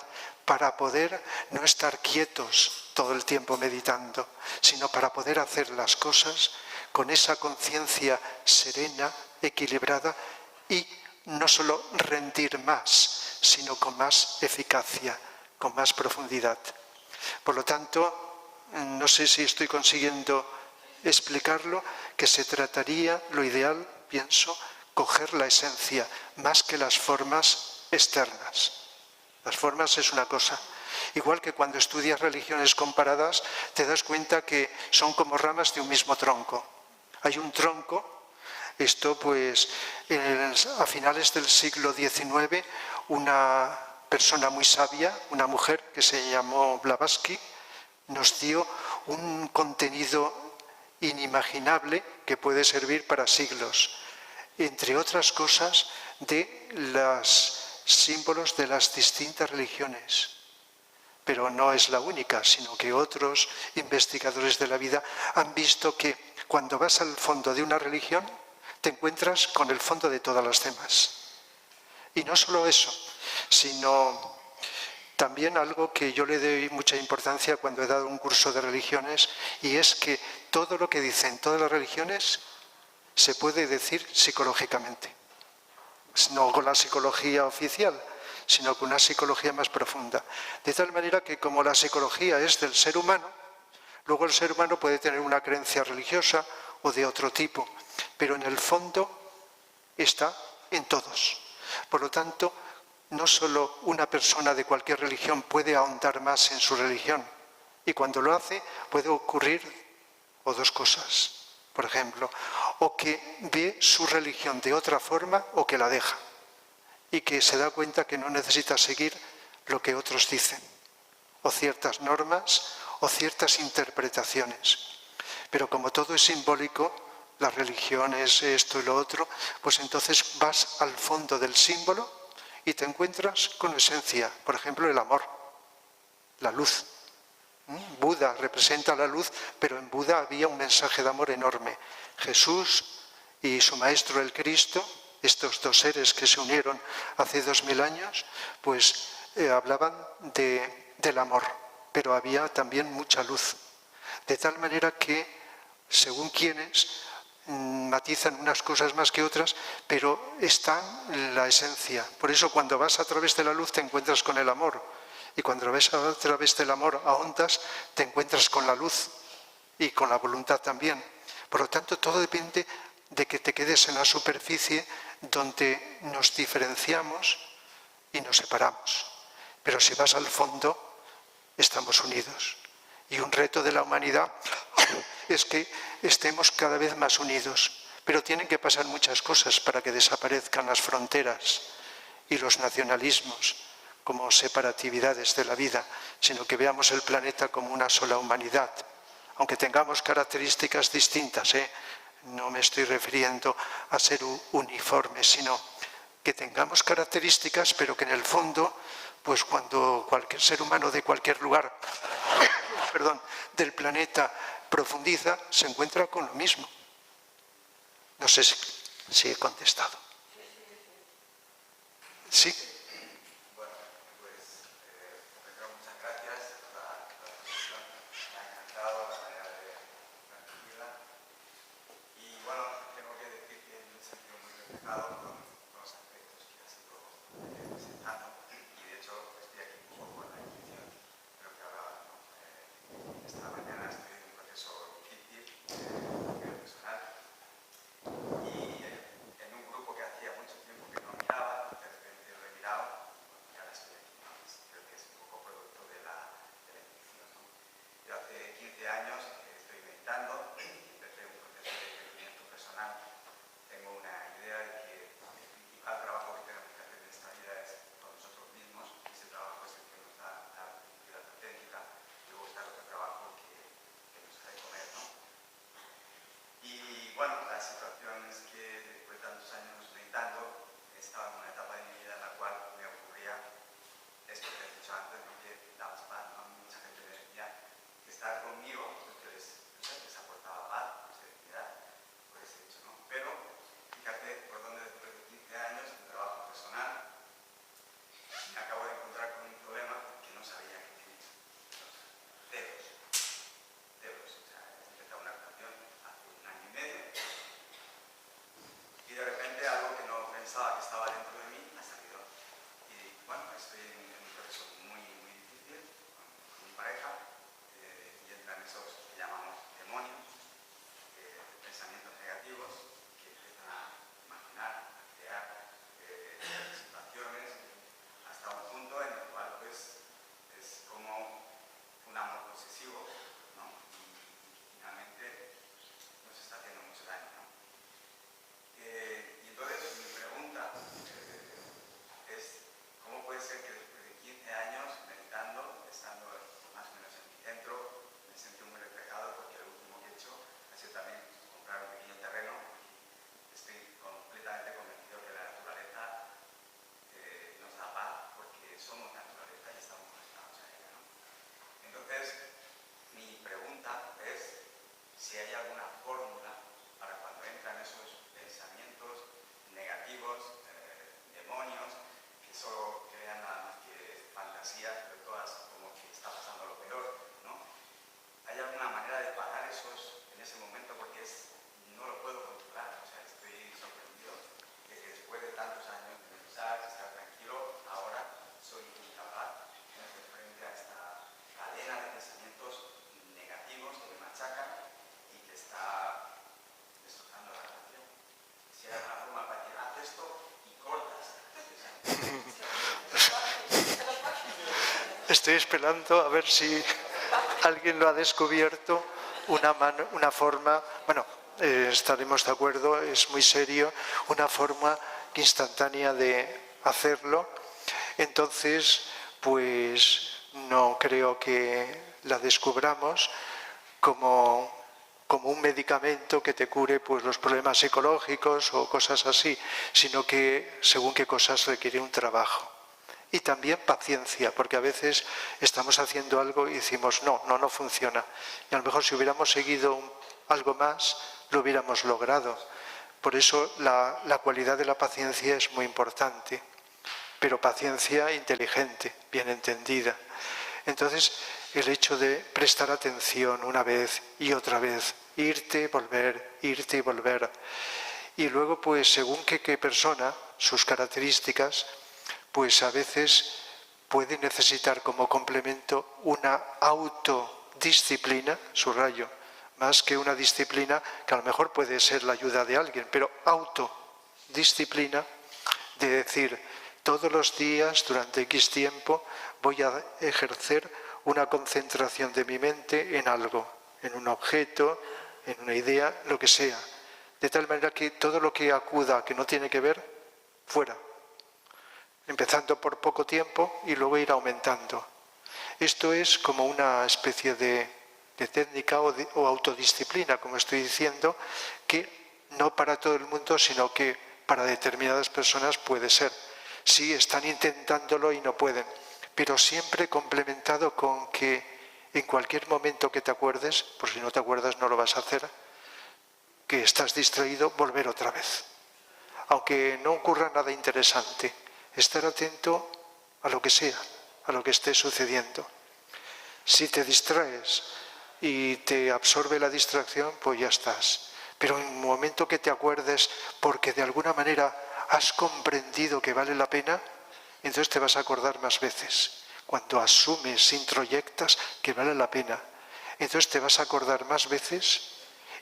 [SPEAKER 2] para poder no estar quietos todo el tiempo meditando, sino para poder hacer las cosas con esa conciencia serena, equilibrada, y no solo rendir más, sino con más eficacia, con más profundidad. Por lo tanto, no sé si estoy consiguiendo explicarlo, que se trataría, lo ideal, pienso, coger la esencia, más que las formas externas. Las formas es una cosa. Igual que cuando estudias religiones comparadas, te das cuenta que son como ramas de un mismo tronco. Hay un tronco, esto pues a finales del siglo XIX, una persona muy sabia, una mujer que se llamó Blavatsky, nos dio un contenido inimaginable que puede servir para siglos, entre otras cosas de los símbolos de las distintas religiones. Pero no es la única, sino que otros investigadores de la vida han visto que cuando vas al fondo de una religión, te encuentras con el fondo de todas las demás. Y no solo eso, sino también algo que yo le doy mucha importancia cuando he dado un curso de religiones, y es que todo lo que dicen todas las religiones se puede decir psicológicamente. No con la psicología oficial, sino con una psicología más profunda. De tal manera que como la psicología es del ser humano, luego el ser humano puede tener una creencia religiosa o de otro tipo, pero en el fondo está en todos. Por lo tanto, no solo una persona de cualquier religión puede ahondar más en su religión, y cuando lo hace puede ocurrir o dos cosas. Por ejemplo, o que ve su religión de otra forma o que la deja, y que se da cuenta que no necesita seguir lo que otros dicen, o ciertas normas, o ciertas interpretaciones. Pero como todo es simbólico, la religión es esto y lo otro, pues entonces vas al fondo del símbolo y te encuentras con esencia. Por ejemplo, el amor, la luz. Buda representa la luz, pero en Buda había un mensaje de amor enorme. Jesús y su maestro el Cristo, estos dos seres que se unieron hace 2000 años, pues hablaban del amor, pero había también mucha luz. De tal manera que, según quienes, matizan unas cosas más que otras, pero está en la esencia. Por eso cuando vas a través de la luz te encuentras con el amor, y cuando ves a través del amor a ondas te encuentras con la luz y con la voluntad también. Por lo tanto, todo depende de que te quedes en la superficie donde nos diferenciamos y nos separamos. Pero si vas al fondo, estamos unidos. Y un reto de la humanidad es que estemos cada vez más unidos. Pero tienen que pasar muchas cosas para que desaparezcan las fronteras y los nacionalismos como separatividades de la vida, sino que veamos el planeta como una sola humanidad. Aunque tengamos características distintas, no me estoy refiriendo a ser uniformes, sino que tengamos características, pero que en el fondo, pues cuando cualquier ser humano de cualquier lugar del planeta profundiza, se encuentra con lo mismo. No sé si he contestado. ¿Sí?
[SPEAKER 3] Bueno, pues muchas gracias por la exposición. Me ha encantado la manera de transmitirla. Y bueno, tengo que decir que me he sentido muy reflejado con los aspectos que ha sido presentando. Y de hecho estoy aquí un poco por la intuición de lo que hablaba, ¿no? Esta mañana estoy en un proceso difícil a nivel personal. Y en un grupo que hacía mucho tiempo que no miraba, de repente lo he mirado y ahora estoy aquí, ¿no? Creo que es un poco producto de la intuición, ¿no? Yo hace 15 años estoy meditando, empecé un proceso de crecimiento personal. Tengo una idea de que el principal trabajo que tenemos que hacer en esta vida es con nosotros mismos, y ese trabajo es el que nos da la felicidad auténtica. Y luego está otro trabajo que nos hace comer, ¿no? Y bueno, la situación es que después de tantos años meditando, estaba en una etapa de mi vida en la cual me ocurría esto que he dicho antes, ¿no? Que daba paz, ¿no? Mucha gente me decía que estar conmigo, porque les aportaba paz, serenidad, por ese hecho, ¿no? Pero fíjate por dónde después de 15 años de trabajo personal me acabo de encontrar con un problema que no sabía que tenía. Dedos. O sea, he empezado una relación hace 1 año y medio y de repente algo que no pensaba que estaba dentro de mí ha salido. Y bueno, estoy en un proceso muy, muy difícil con mi pareja y entran esos que llamamos demonios, pensamientos negativos que empiezan a imaginar, a crear situaciones hasta un punto en el cual pues es como un amor posesivo, ¿no? Y finalmente nos está haciendo mucho daño, ¿no? Y entonces mi pregunta es ¿cómo puede ser que después
[SPEAKER 2] Estoy esperando a ver si alguien lo ha descubierto, una forma, bueno, estaremos de acuerdo, es muy serio, una forma instantánea de hacerlo. Entonces, pues no creo que la descubramos como un medicamento que te cure pues, los problemas psicológicos o cosas así, sino que según qué cosas requiere un trabajo. Y también paciencia, porque a veces estamos haciendo algo y decimos no funciona. Y a lo mejor si hubiéramos seguido algo más, lo hubiéramos logrado. Por eso la cualidad de la paciencia es muy importante, pero paciencia inteligente, bien entendida. Entonces, el hecho de prestar atención una vez y otra vez, irte y volver. Y luego, pues, según qué persona, sus características, pues a veces puede necesitar como complemento una autodisciplina, subrayo, más que una disciplina que a lo mejor puede ser la ayuda de alguien, pero autodisciplina de decir, todos los días, durante X tiempo, voy a ejercer una concentración de mi mente en algo, en un objeto, en una idea, lo que sea. De tal manera que todo lo que acuda, que no tiene que ver, fuera. Empezando por poco tiempo y luego ir aumentando. Esto es como una especie de técnica o autodisciplina, como estoy diciendo, que no para todo el mundo, sino que para determinadas personas puede ser. Sí, están intentándolo y no pueden, pero siempre complementado con que en cualquier momento que te acuerdes, por si no te acuerdas no lo vas a hacer, que estás distraído, volver otra vez. Aunque no ocurra nada interesante, estar atento a lo que sea, a lo que esté sucediendo. Si te distraes y te absorbe la distracción, pues ya estás. Pero en un momento que te acuerdes, porque de alguna manera has comprendido que vale la pena, entonces te vas a acordar más veces. Cuando asumes, introyectas que vale la pena, entonces te vas a acordar más veces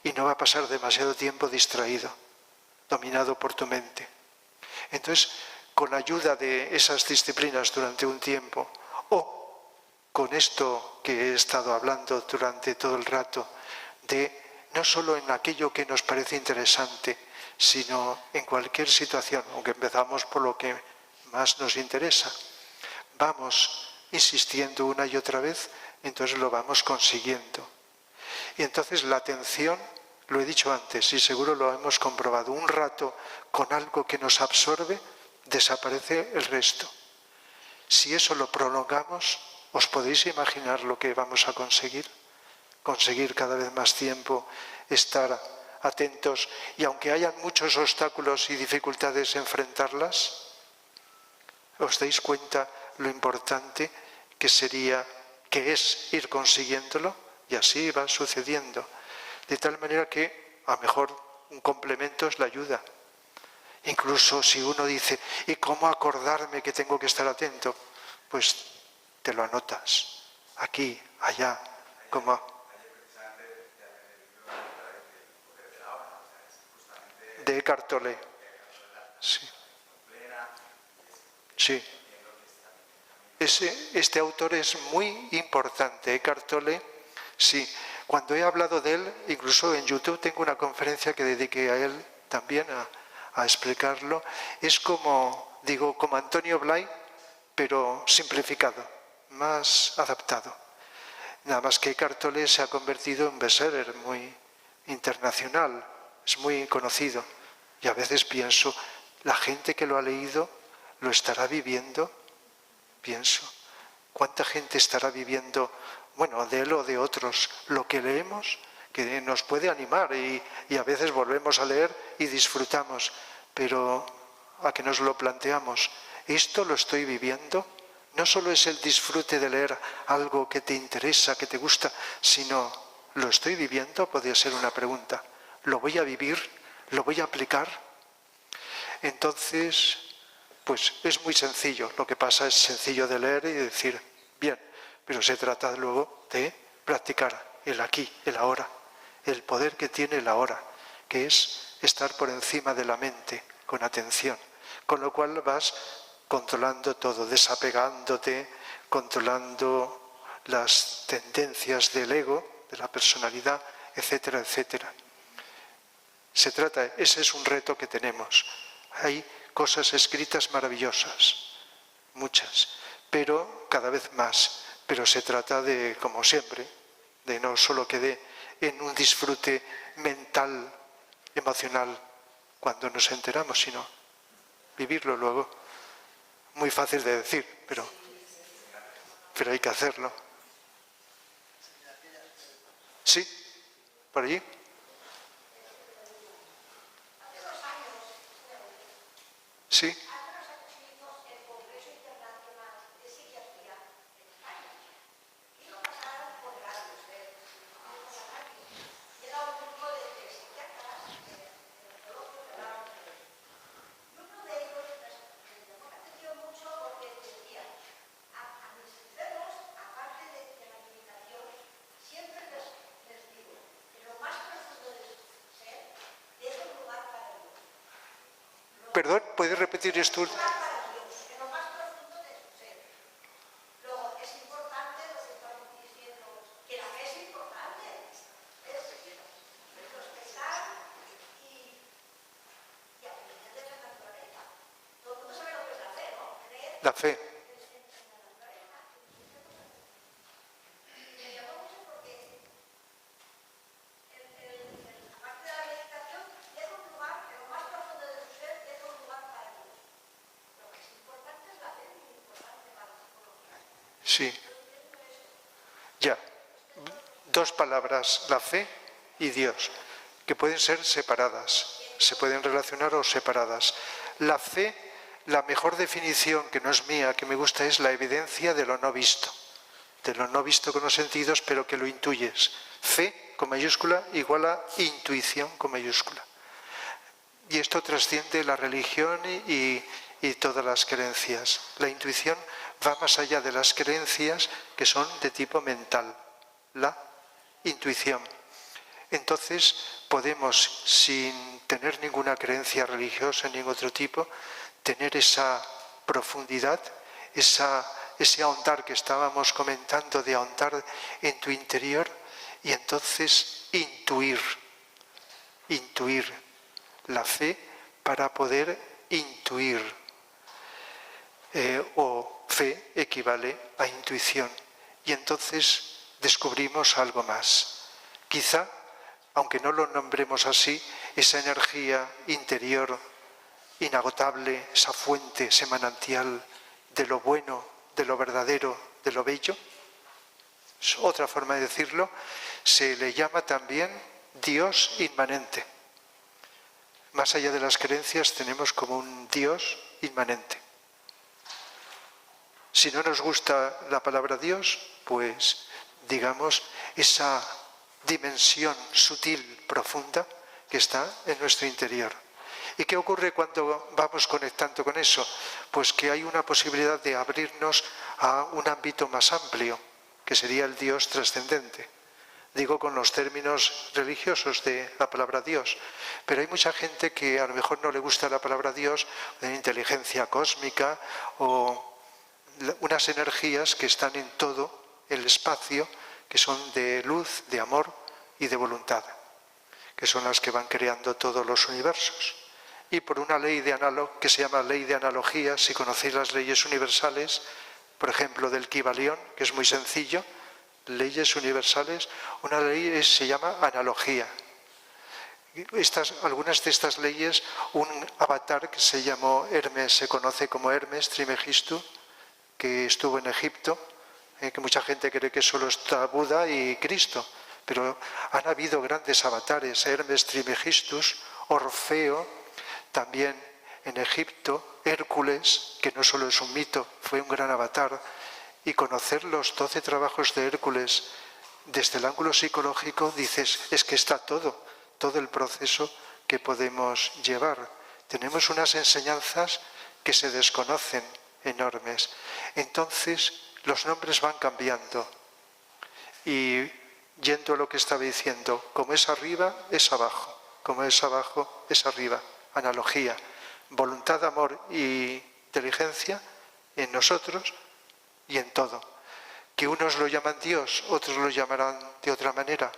[SPEAKER 2] y no va a pasar demasiado tiempo distraído, dominado por tu mente. Entonces, con ayuda de esas disciplinas durante un tiempo, o con esto que he estado hablando durante todo el rato, de no solo en aquello que nos parece interesante, sino en cualquier situación, aunque empezamos por lo que más nos interesa, vamos insistiendo una y otra vez, entonces lo vamos consiguiendo. Y entonces la atención, lo he dicho antes y seguro lo hemos comprobado, un rato con algo que nos absorbe, desaparece el resto. Si eso lo prolongamos, ¿os podéis imaginar lo que vamos a conseguir? Conseguir cada vez más tiempo, estar atentos y aunque hayan muchos obstáculos y dificultades, enfrentarlas. ¿Os dais cuenta lo importante que es ir consiguiéndolo? Y así va sucediendo. De tal manera que a lo mejor un complemento es la ayuda. Incluso si uno dice, ¿y cómo acordarme que tengo que estar atento? Pues te lo anotas, aquí, allá, como... De Eckhart Tolle. Sí. Sí. Este autor es muy importante, Eckhart Tolle, sí. Cuando he hablado de él, incluso en YouTube tengo una conferencia que dediqué a él también a explicarlo. Es como, digo, como Antonio Blay, pero simplificado, más adaptado. Nada más que Eckhart Tolle se ha convertido en bestseller muy internacional, es muy conocido. Y a veces pienso, la gente que lo ha leído, ¿lo estará viviendo? Pienso, ¿cuánta gente estará viviendo, bueno, de él o de otros, lo que leemos? Que nos puede animar y a veces volvemos a leer y disfrutamos, pero a que nos lo planteamos, ¿esto lo estoy viviendo? No solo es el disfrute de leer algo que te interesa, que te gusta, sino, ¿lo estoy viviendo? Podría ser una pregunta. ¿Lo voy a vivir? ¿Lo voy a aplicar? Entonces, pues es muy sencillo. Lo que pasa es sencillo de leer y decir, bien, pero se trata luego de practicar el aquí, el ahora, el poder que tiene el ahora, que es estar por encima de la mente, con atención. Con lo cual vas controlando todo, desapegándote, controlando las tendencias del ego, de la personalidad, etcétera, etcétera. Ese es un reto que tenemos. Hay cosas escritas maravillosas, muchas, pero cada vez más. Pero se trata de, como siempre, de no solo quede en un disfrute mental, emocional, cuando nos enteramos, sino vivirlo luego. Muy fácil de decir, pero hay que hacerlo. ¿Sí? ¿Por allí? ¿Sí? Perdón, ¿puedes repetir esto? La fe. Sí. Ya. Dos palabras, la fe y Dios, que pueden ser separadas, se pueden relacionar o separadas. La fe, la mejor definición, que no es mía, que me gusta, es la evidencia de lo no visto con los sentidos, pero que lo intuyes. Fe con mayúscula igual a intuición con mayúscula. Y esto trasciende la religión y todas las creencias. La intuición va más allá de las creencias que son de tipo mental. La intuición. Entonces podemos, sin tener ninguna creencia religiosa ni ningún otro tipo, tener esa profundidad, ese ahondar que estábamos comentando, de ahondar en tu interior, y entonces intuir la fe para poder intuir. O fe equivale a intuición. Y entonces descubrimos algo más. Quizá, aunque no lo nombremos así, esa energía interior inagotable, esa fuente, ese manantial de lo bueno, de lo verdadero, de lo bello, es otra forma de decirlo, se le llama también Dios inmanente. Más allá de las creencias tenemos como un Dios inmanente. Si no nos gusta la palabra Dios, pues digamos esa dimensión sutil, profunda, que está en nuestro interior. ¿Y qué ocurre cuando vamos conectando con eso? Pues que hay una posibilidad de abrirnos a un ámbito más amplio, que sería el Dios trascendente. Digo con los términos religiosos de la palabra Dios. Pero hay mucha gente que a lo mejor no le gusta la palabra Dios, de inteligencia cósmica o unas energías que están en todo el espacio, que son de luz, de amor y de voluntad, que son las que van creando todos los universos. Y por una ley que se llama ley de analogía, si conocéis las leyes universales, por ejemplo del Kybalión, que es muy sencillo, leyes universales, una ley se llama analogía. Algunas de estas leyes, un avatar que se llamó Hermes, se conoce como Hermes Trismegisto, que estuvo en Egipto, que mucha gente cree que solo está Buda y Cristo, pero han habido grandes avatares, Hermes Trismegistus, Orfeo, también en Egipto, Hércules, que no solo es un mito, fue un gran avatar, y conocer los 12 trabajos de Hércules desde el ángulo psicológico, dices, es que está todo el proceso que podemos llevar. Tenemos unas enseñanzas que se desconocen, enormes. Entonces, los nombres van cambiando. Y yendo a lo que estaba diciendo, como es arriba, es abajo. Como es abajo, es arriba. Analogía. Voluntad, amor y inteligencia en nosotros y en todo. Que unos lo llaman Dios, otros lo llamarán de otra manera,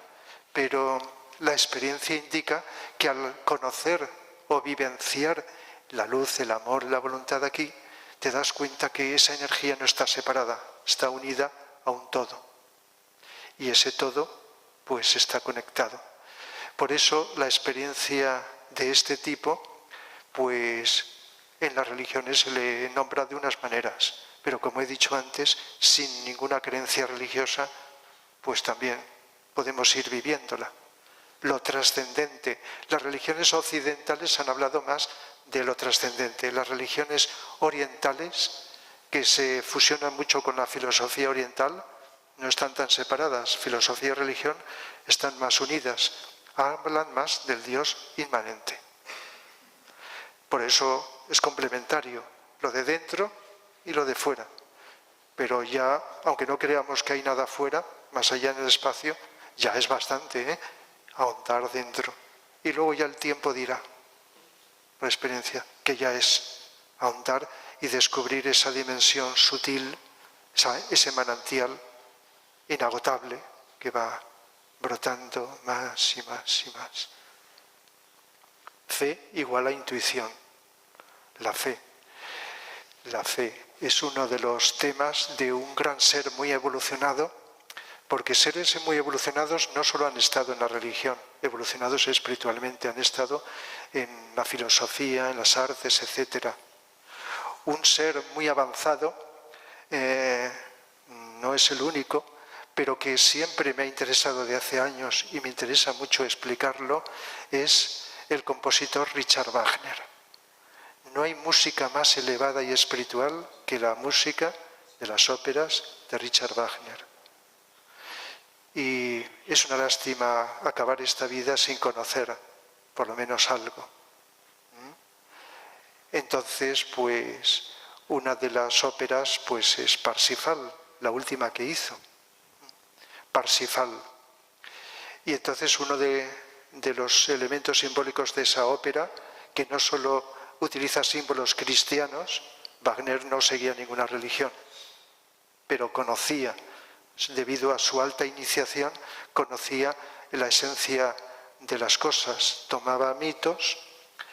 [SPEAKER 2] pero la experiencia indica que al conocer o vivenciar la luz, el amor, la voluntad aquí, te das cuenta que esa energía no está separada, está unida a un todo. Y ese todo, pues, está conectado. Por eso la experiencia de este tipo, pues, en las religiones se le nombra de unas maneras, pero como he dicho antes, sin ninguna creencia religiosa, pues también podemos ir viviéndola. Lo trascendente. Las religiones occidentales han hablado más de lo trascendente. Las religiones orientales, que se fusionan mucho con la filosofía oriental, no están tan separadas. Filosofía y religión están más unidas. Hablan más del Dios inmanente. Por eso es complementario lo de dentro y lo de fuera. Pero ya, aunque no creamos que hay nada fuera, más allá en el espacio, ya es bastante, ahondar dentro. Y luego ya el tiempo dirá, la experiencia, que ya es ahondar y descubrir esa dimensión sutil, ese manantial inagotable que va brotando más y más y más. Fe igual a intuición. La fe. La fe es uno de los temas de un gran ser muy evolucionado, porque seres muy evolucionados no solo han estado en la religión, evolucionados espiritualmente, han estado en la filosofía, en las artes, etc. Un ser muy avanzado, no es el único, pero que siempre me ha interesado de hace años y me interesa mucho explicarlo, es el compositor Richard Wagner. No hay música más elevada y espiritual que la música de las óperas de Richard Wagner. Y es una lástima acabar esta vida sin conocer por lo menos algo. Entonces, pues, una de las óperas pues, es Parsifal, la última que hizo. Parsifal. Y entonces uno de los elementos simbólicos de esa ópera, que no solo utiliza símbolos cristianos, Wagner no seguía ninguna religión, pero conocía, debido a su alta iniciación, conocía la esencia de las cosas, tomaba mitos,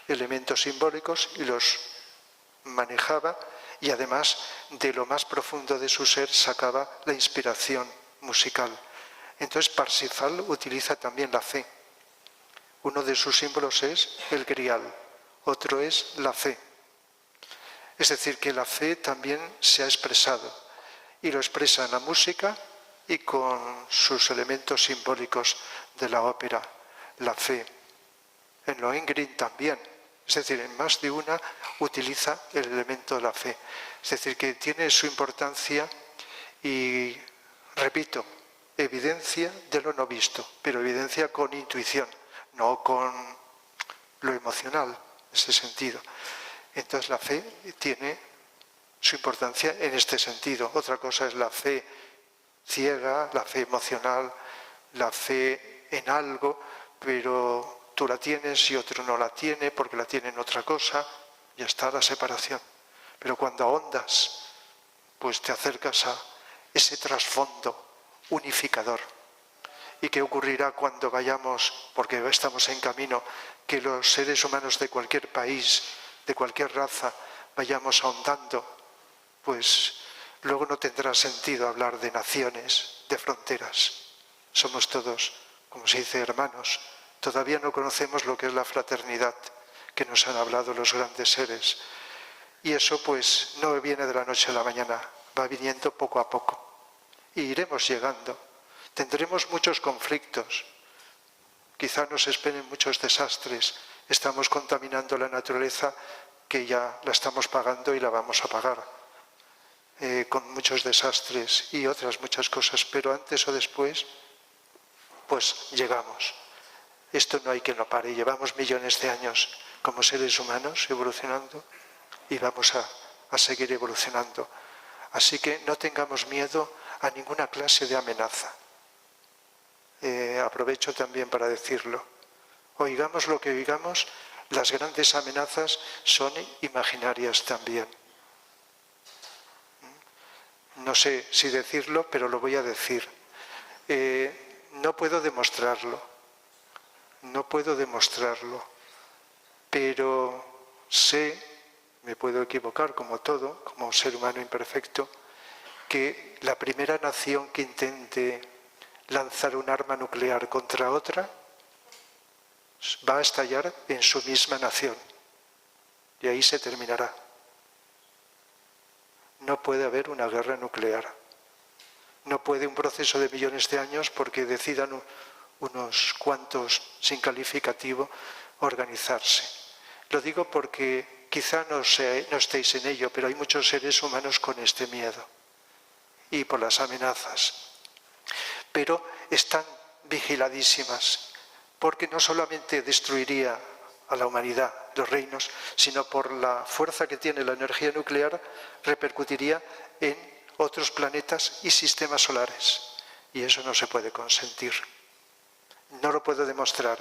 [SPEAKER 2] elementos simbólicos y los manejaba, y además de lo más profundo de su ser sacaba la inspiración musical. Entonces Parsifal utiliza también la fe. Uno de sus símbolos es el grial, otro es la fe. Es decir, que la fe también se ha expresado, y lo expresa en la música y con sus elementos simbólicos de la ópera, la fe. En Lohengrin también, es decir, en más de una utiliza el elemento de la fe. Es decir, que tiene su importancia y, repito, evidencia de lo no visto, pero evidencia con intuición, no con lo emocional, en ese sentido. Entonces la fe tiene su importancia en este sentido. Otra cosa es la fe ciega, la fe emocional, la fe en algo, pero tú la tienes y otro no la tiene porque la tiene en otra cosa, ya está la separación. Pero cuando ahondas, pues te acercas a ese trasfondo unificador. ¿Y qué ocurrirá cuando vayamos, porque estamos en camino, que los seres humanos de cualquier país, de cualquier raza, vayamos ahondando? Pues luego no tendrá sentido hablar de naciones, de fronteras. Somos todos, como se dice, hermanos. Todavía no conocemos lo que es la fraternidad que nos han hablado los grandes seres. Y eso pues no viene de la noche a la mañana, va viniendo poco a poco. Y iremos llegando. Tendremos muchos conflictos. Quizá nos esperen muchos desastres. Estamos contaminando la naturaleza, que ya la estamos pagando y la vamos a pagar. Con muchos desastres y otras muchas cosas. Pero antes o después, pues llegamos. Esto no hay quien lo pare. Llevamos millones de años como seres humanos evolucionando y vamos a seguir evolucionando. Así que no tengamos miedo a ninguna clase de amenaza. Aprovecho también para decirlo. Oigamos lo que oigamos, las grandes amenazas son imaginarias también. No sé si decirlo, pero lo voy a decir. No puedo demostrarlo. No puedo demostrarlo. Pero sé, me puedo equivocar como todo, como ser humano imperfecto, que la primera nación que intente lanzar un arma nuclear contra otra va a estallar en su misma nación. Y ahí se terminará. No puede haber una guerra nuclear. No puede un proceso de millones de años porque decidan unos cuantos, sin calificativo, organizarse. Lo digo porque quizá no estéis en ello, pero hay muchos seres humanos con este miedo y por las amenazas. Pero están vigiladísimas, porque no solamente destruiría a la humanidad, los reinos, sino por la fuerza que tiene la energía nuclear, repercutiría en otros planetas y sistemas solares. Y eso no se puede consentir. No lo puedo demostrar,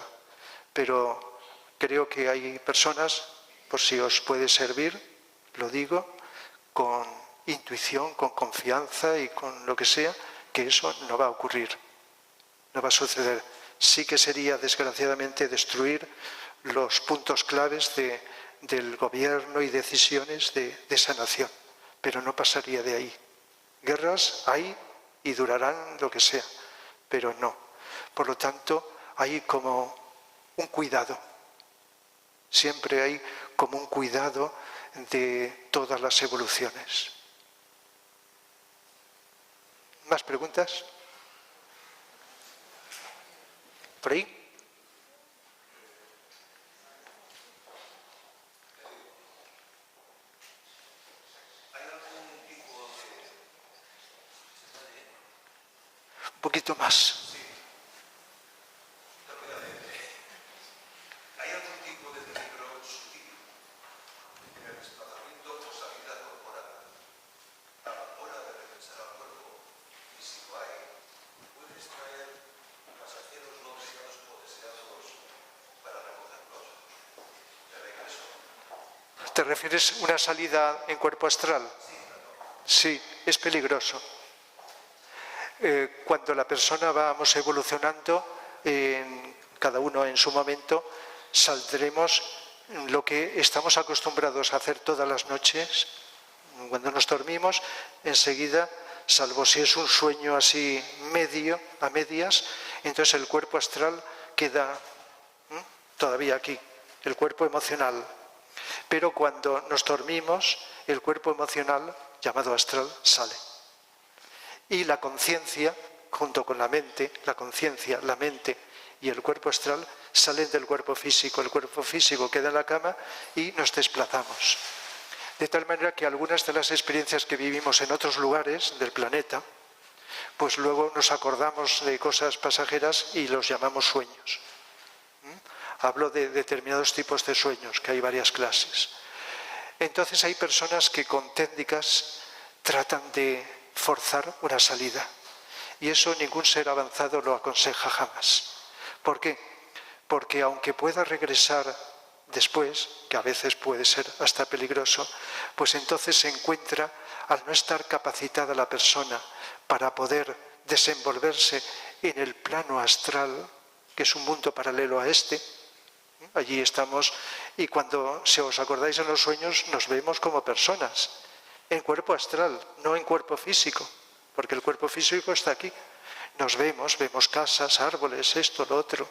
[SPEAKER 2] pero creo que hay personas, por si os puede servir, lo digo, con intuición, con confianza y con lo que sea, que eso no va a ocurrir, no va a suceder. Sí que sería, desgraciadamente, destruir los puntos claves del gobierno y decisiones de esa nación, pero no pasaría de ahí. Guerras hay y durarán lo que sea, pero no. Por lo tanto, hay como un cuidado. Siempre hay como un cuidado de todas las evoluciones. ¿Más preguntas? ¿Por ahí? Un poquito más.
[SPEAKER 3] ¿Hay algún tipo de peligro sutil en el desplazamiento o salida corporal a la hora de regresar al cuerpo? Y si lo hay, ¿puede extraer pasajeros no deseados o deseados para recogerlos de regreso?
[SPEAKER 2] ¿Te refieres a una salida en cuerpo astral? Sí, es peligroso. Cuando la persona vamos evolucionando, cada uno en su momento, saldremos lo que estamos acostumbrados a hacer todas las noches. Cuando nos dormimos, enseguida, salvo si es un sueño así medio, a medias, entonces el cuerpo astral queda todavía aquí, el cuerpo emocional. Pero cuando nos dormimos, el cuerpo emocional, llamado astral, sale. Y la conciencia, junto con la mente, la conciencia, la mente y el cuerpo astral salen del cuerpo físico. El cuerpo físico queda en la cama y nos desplazamos. De tal manera que algunas de las experiencias que vivimos en otros lugares del planeta, pues luego nos acordamos de cosas pasajeras y los llamamos sueños. Hablo de determinados tipos de sueños, que hay varias clases. Entonces hay personas que con técnicas tratan de forzar una salida. Y eso ningún ser avanzado lo aconseja jamás. ¿Por qué? Porque aunque pueda regresar después, que a veces puede ser hasta peligroso, pues entonces se encuentra, al no estar capacitada la persona para poder desenvolverse en el plano astral, que es un mundo paralelo a este, allí estamos, y cuando, si os acordáis en los sueños, nos vemos como personas, en cuerpo astral, no en cuerpo físico, porque el cuerpo físico está aquí. Nos vemos casas, árboles, esto, lo otro.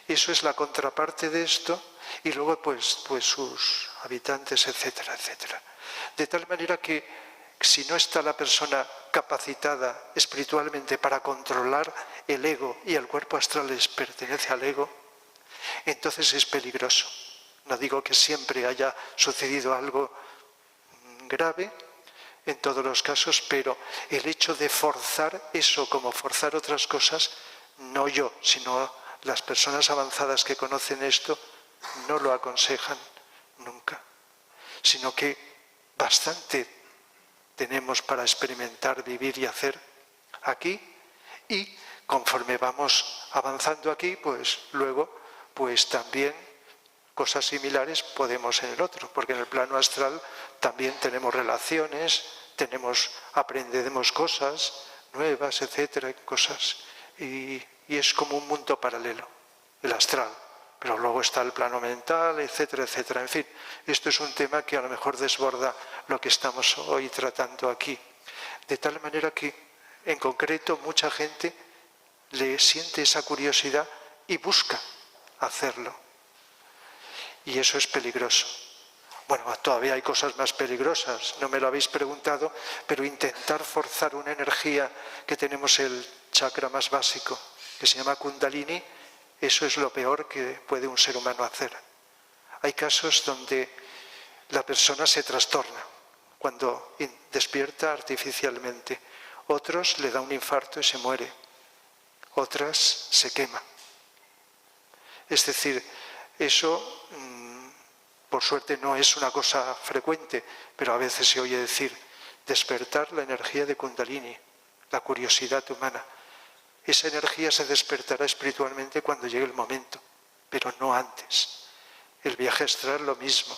[SPEAKER 2] Eso es la contraparte de esto, y luego pues sus habitantes, etcétera, etcétera. De tal manera que si no está la persona capacitada espiritualmente para controlar el ego, y el cuerpo astral les pertenece al ego, entonces es peligroso. No digo que siempre haya sucedido algo grave en todos los casos, pero el hecho de forzar eso como forzar otras cosas, no yo, sino las personas avanzadas que conocen esto, no lo aconsejan nunca, sino que bastante tenemos para experimentar, vivir y hacer aquí, y conforme vamos avanzando aquí, pues luego pues también cosas similares podemos en el otro, porque en el plano astral también tenemos relaciones, aprendemos cosas nuevas, etcétera, cosas. Y es como un mundo paralelo, el astral. Pero luego está el plano mental, etcétera, etcétera. En fin, esto es un tema que a lo mejor desborda lo que estamos hoy tratando aquí. De tal manera que, en concreto, mucha gente le siente esa curiosidad y busca hacerlo. Y eso es peligroso. Bueno, todavía hay cosas más peligrosas, no me lo habéis preguntado, pero intentar forzar una energía que tenemos el chakra más básico, que se llama Kundalini, eso es lo peor que puede un ser humano hacer. Hay casos donde la persona se trastorna cuando despierta artificialmente. Otros le da un infarto y se muere. Otras se quema. Es decir, eso por suerte no es una cosa frecuente, pero a veces se oye decir despertar la energía de Kundalini, la curiosidad humana. Esa energía se despertará espiritualmente cuando llegue el momento, pero no antes. El viaje astral lo mismo.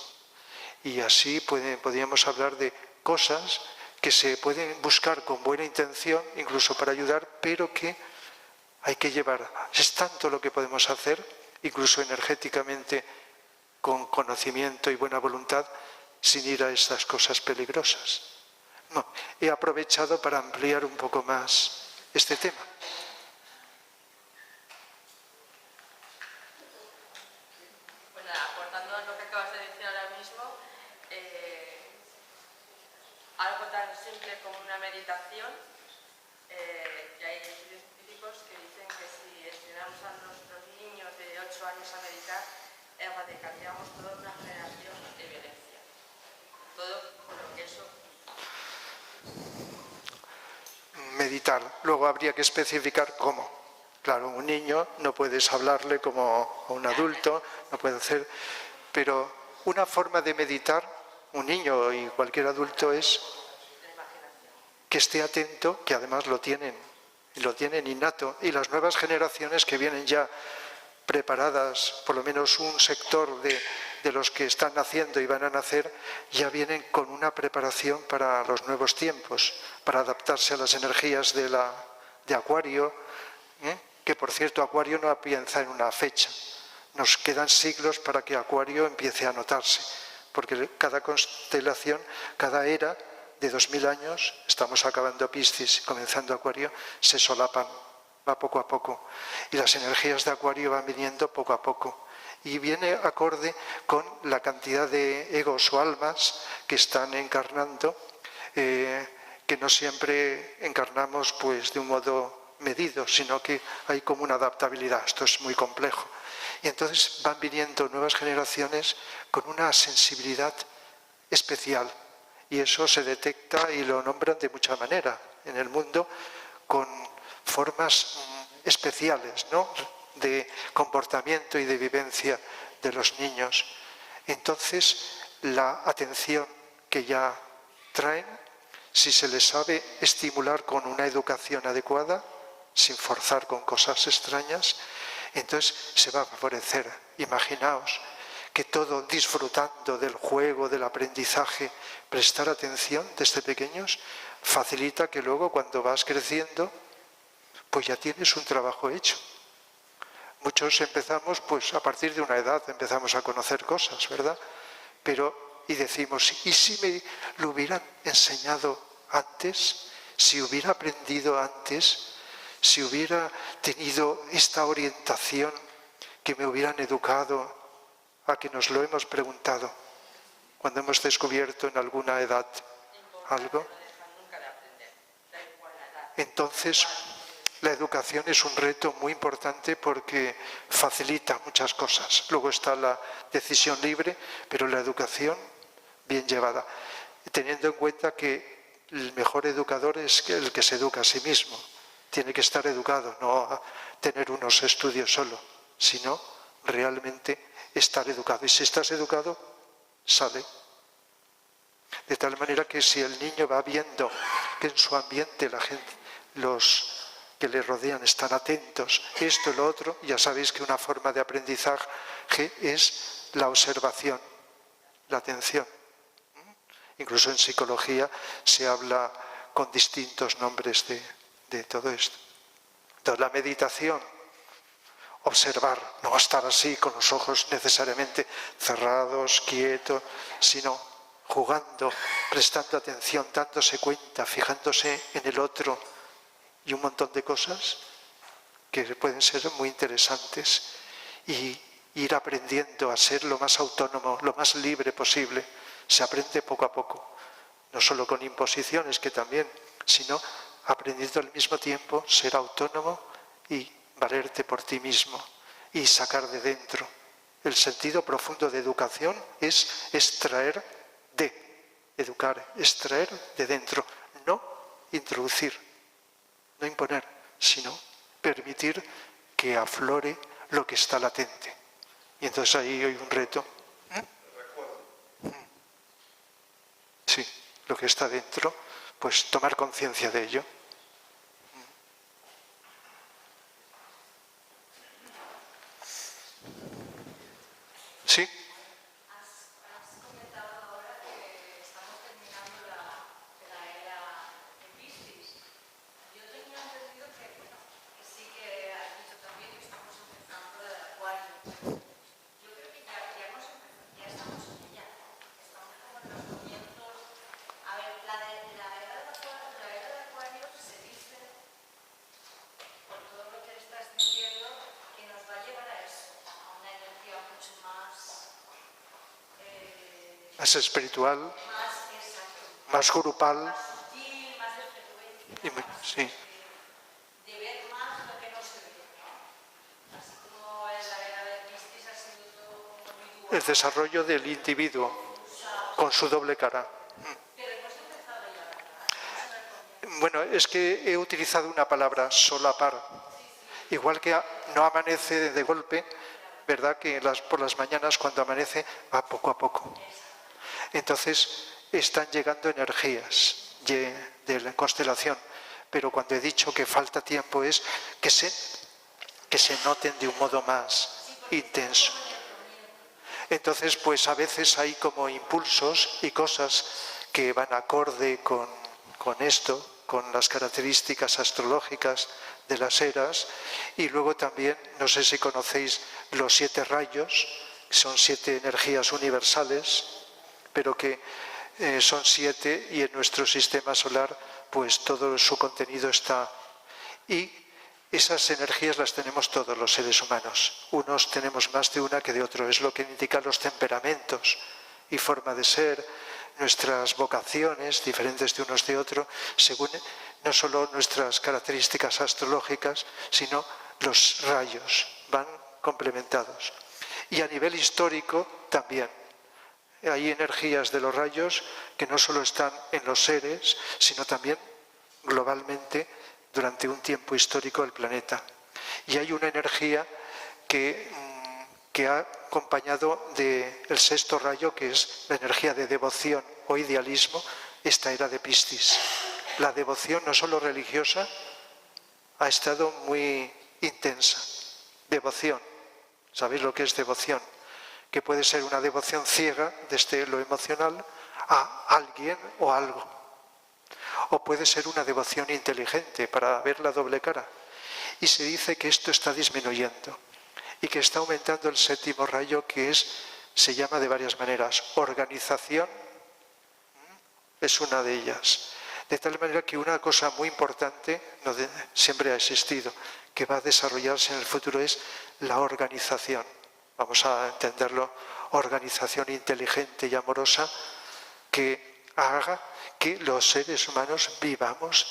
[SPEAKER 2] Y así podríamos hablar de cosas que se pueden buscar con buena intención, incluso para ayudar, pero que hay que llevar. Es tanto lo que podemos hacer, incluso energéticamente, con conocimiento y buena voluntad, sin ir a estas cosas peligrosas. No, he aprovechado para ampliar un poco más este tema.
[SPEAKER 5] Algo tan simple como una meditación, que hay estudios científicos que dicen que si enseñamos a nuestros niños de 8 años a meditar, erradicaríamos toda una generación de violencia. Todo por lo que eso...
[SPEAKER 2] Meditar. Luego habría que especificar cómo. Claro, un niño no puedes hablarle como a un adulto, no puede hacer... Pero una forma de meditar, un niño y cualquier adulto, es que esté atento, que además lo tienen innato, y las nuevas generaciones que vienen ya preparadas, por lo menos un sector de los que están naciendo y van a nacer, ya vienen con una preparación para los nuevos tiempos, para adaptarse a las energías de Acuario, que por cierto Acuario no piensa en una fecha, nos quedan siglos para que Acuario empiece a notarse, porque cada constelación, cada era de 2000 años, estamos acabando Piscis, comenzando Acuario, se solapan, va poco a poco. Y las energías de Acuario van viniendo poco a poco. Y viene acorde con la cantidad de egos o almas que están encarnando, que no siempre encarnamos pues, de un modo medido, sino que hay como una adaptabilidad. Esto es muy complejo. Y entonces van viniendo nuevas generaciones con una sensibilidad especial. Y eso se detecta y lo nombran de mucha manera en el mundo con formas especiales, ¿no?, de comportamiento y de vivencia de los niños. Entonces, la atención que ya traen, si se les sabe estimular con una educación adecuada, sin forzar con cosas extrañas, entonces se va a favorecer. Imaginaos que todo disfrutando del juego, del aprendizaje, prestar atención desde pequeños, facilita que luego cuando vas creciendo, pues ya tienes un trabajo hecho. Muchos empezamos, pues a partir de una edad empezamos a conocer cosas, ¿verdad? Y decimos, ¿y si me lo hubieran enseñado antes? Si hubiera aprendido antes, si hubiera tenido esta orientación, que me hubieran educado, a que nos lo hemos preguntado cuando hemos descubierto en alguna edad algo. Entonces, la educación es un reto muy importante porque facilita muchas cosas. Luego está la decisión libre, pero la educación bien llevada, teniendo en cuenta que el mejor educador es el que se educa a sí mismo. Tiene que estar educado, no tener unos estudios solo, sino realmente estar educado. Y si estás educado, sale. De tal manera que si el niño va viendo que en su ambiente la gente, los que le rodean están atentos, esto y lo otro, ya sabéis que una forma de aprendizaje es la observación, la atención. Incluso en psicología se habla con distintos nombres de todo esto. Entonces, la meditación, observar, no estar así con los ojos necesariamente cerrados, quietos, sino jugando, prestando atención, dándose cuenta, fijándose en el otro y un montón de cosas que pueden ser muy interesantes, y ir aprendiendo a ser lo más autónomo, lo más libre posible. Se aprende poco a poco, no solo con imposiciones, que también, sino aprendiendo al mismo tiempo ser autónomo y valerte por ti mismo y sacar de dentro. El sentido profundo de educación es extraer de, educar, extraer de dentro, no introducir, no imponer, sino permitir que aflore lo que está latente. Y entonces ahí hay un reto. Sí, lo que está dentro, pues tomar conciencia de ello. Sí.
[SPEAKER 6] Has comentado ahora que estamos terminando la era de Piscis. Yo tenía entendido que sí que has dicho también que estamos empezando la de Acuario. Yo creo que ya estamos en ella. Estamos como en los comienzos. A ver, la era de Acuario se dice, por todo lo que estás diciendo, que nos va a llevar a eso, a una energía mucho más
[SPEAKER 2] Espiritual,
[SPEAKER 6] más
[SPEAKER 2] grupal.
[SPEAKER 6] sutil, más de frecuencia,
[SPEAKER 2] Sí.
[SPEAKER 6] de ver más lo que no se ve, ¿no? Así como en la era de Piscis ha sido todo muy dual.
[SPEAKER 2] El desarrollo del individuo con su doble cara.
[SPEAKER 6] Pero hemos empezado ya, ¿verdad?
[SPEAKER 2] Bueno, es que he utilizado una palabra, solapar. Igual que no amanece de golpe, ¿verdad? Que por las mañanas cuando amanece va poco a poco. Entonces están llegando energías de la constelación, pero cuando he dicho que falta tiempo es que se noten de un modo más intenso. Entonces, pues a veces hay como impulsos y cosas que van acorde con esto, con las características astrológicas de las eras, y luego también, no sé si conocéis los 7 rayos, son 7 energías universales, pero que son 7, y en nuestro sistema solar pues todo su contenido está. Y esas energías las tenemos todos los seres humanos. Unos tenemos más de una que de otro, es lo que indican los temperamentos y forma de ser, nuestras vocaciones, diferentes de unos de otros, según no solo nuestras características astrológicas, sino los rayos, van complementados. Y a nivel histórico también. Hay energías de los rayos que no solo están en los seres, sino también globalmente durante un tiempo histórico del planeta. Y hay una energía que ha acompañado del 6.º rayo, que es la energía de devoción o idealismo, esta era de Piscis. La devoción, no solo religiosa, ha estado muy intensa. Devoción, ¿sabéis lo que es devoción? Que puede ser una devoción ciega desde lo emocional a alguien o algo. O puede ser una devoción inteligente para ver la doble cara. Y se dice que esto está disminuyendo y que está aumentando el 7.º rayo, que se llama de varias maneras. Organización es una de ellas. De tal manera que una cosa muy importante, siempre ha existido, que va a desarrollarse en el futuro, es la organización. Vamos a entenderlo, organización inteligente y amorosa que haga que los seres humanos vivamos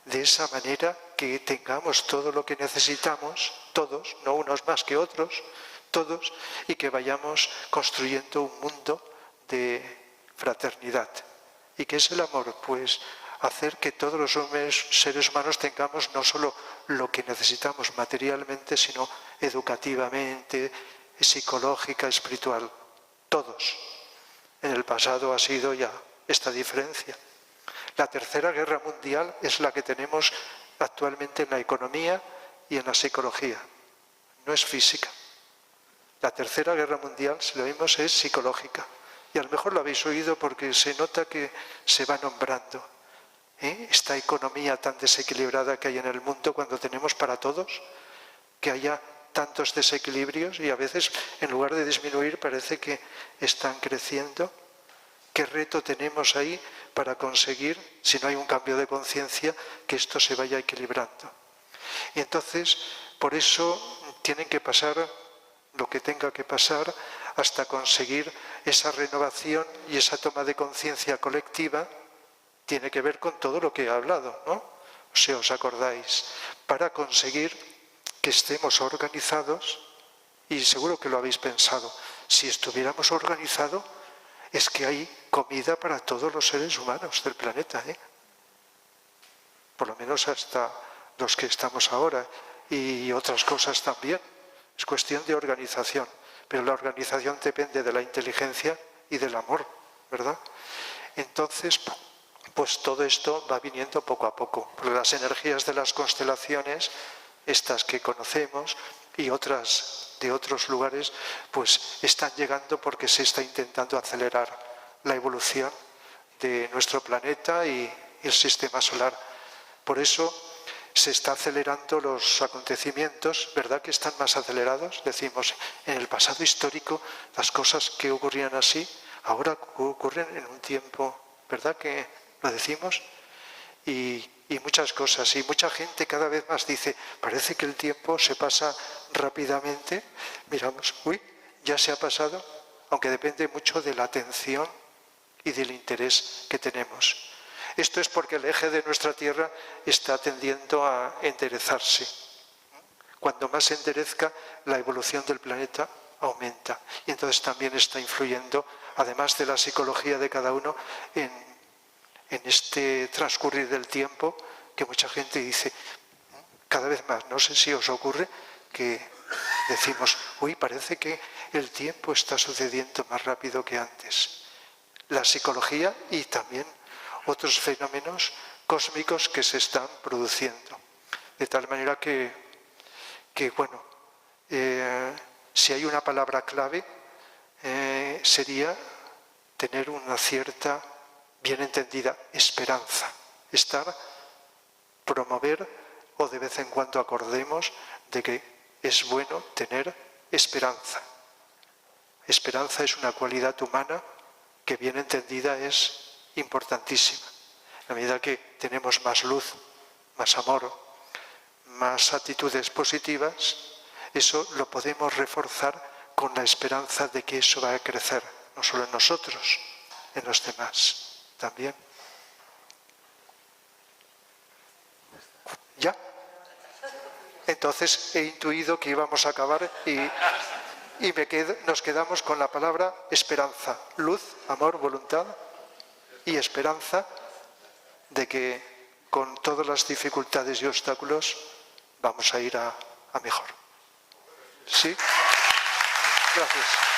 [SPEAKER 2] de esa manera, que tengamos todo lo que necesitamos, todos, no unos más que otros, todos, y que vayamos construyendo un mundo de fraternidad. ¿Y qué es el amor? Pues hacer que todos los seres humanos tengamos no solo lo que necesitamos materialmente, sino educativamente, psicológica, espiritual, todos. En el pasado ha sido ya esta diferencia. La Tercera Guerra Mundial es la que tenemos actualmente en la economía y en la psicología, no es física. La Tercera Guerra Mundial, si lo vimos, es psicológica, Y a lo mejor lo habéis oído porque se nota que se va nombrando. Esta economía tan desequilibrada que hay en el mundo cuando tenemos para todos, que haya tantos desequilibrios y a veces en lugar de disminuir parece que están creciendo. ¿Qué reto tenemos ahí para conseguir, si no hay un cambio de conciencia, que esto se vaya equilibrando? Y entonces, por eso tienen que pasar lo que tenga que pasar hasta conseguir esa renovación y esa toma de conciencia colectiva. Tiene que ver con todo lo que he hablado, ¿no? Si os acordáis, para conseguir que estemos organizados, y seguro que lo habéis pensado, si estuviéramos organizados, es que hay comida para todos los seres humanos del planeta, por lo menos hasta los que estamos ahora, y otras cosas también. Es cuestión de organización, pero la organización depende de la inteligencia y del amor, ¿verdad? Entonces, pues todo esto va viniendo poco a poco, porque las energías de las constelaciones, estas que conocemos y otras de otros lugares, pues están llegando porque se está intentando acelerar la evolución de nuestro planeta y el sistema solar. Por eso se está acelerando los acontecimientos, ¿verdad que están más acelerados? Decimos, en el pasado histórico las cosas que ocurrían así, ahora ocurren en un tiempo, ¿verdad que lo decimos? Y muchas cosas, y mucha gente cada vez más dice, parece que el tiempo se pasa rápidamente, miramos, uy, ya se ha pasado, aunque depende mucho de la atención y del interés que tenemos. Esto es porque el eje de nuestra Tierra está tendiendo a enderezarse. Cuando más se enderezca, la evolución del planeta aumenta. Y entonces también está influyendo, además de la psicología de cada uno, en este transcurrir del tiempo, que mucha gente dice, cada vez más, no sé si os ocurre, que decimos, uy, parece que el tiempo está sucediendo más rápido que antes. La psicología y también otros fenómenos cósmicos que se están produciendo. De tal manera que bueno, si hay una palabra clave, sería tener una cierta, bien entendida, esperanza. Promover, o de vez en cuando acordemos de que es bueno tener esperanza. Esperanza es una cualidad humana que, bien entendida, es importantísima. A medida que tenemos más luz, más amor, más actitudes positivas, eso lo podemos reforzar con la esperanza de que eso va a crecer, no solo en nosotros, en los demás también. ¿Ya? Entonces he intuido que íbamos a acabar y nos quedamos con la palabra esperanza. Luz, amor, voluntad y esperanza de que con todas las dificultades y obstáculos vamos a ir a mejor. ¿Sí? Gracias.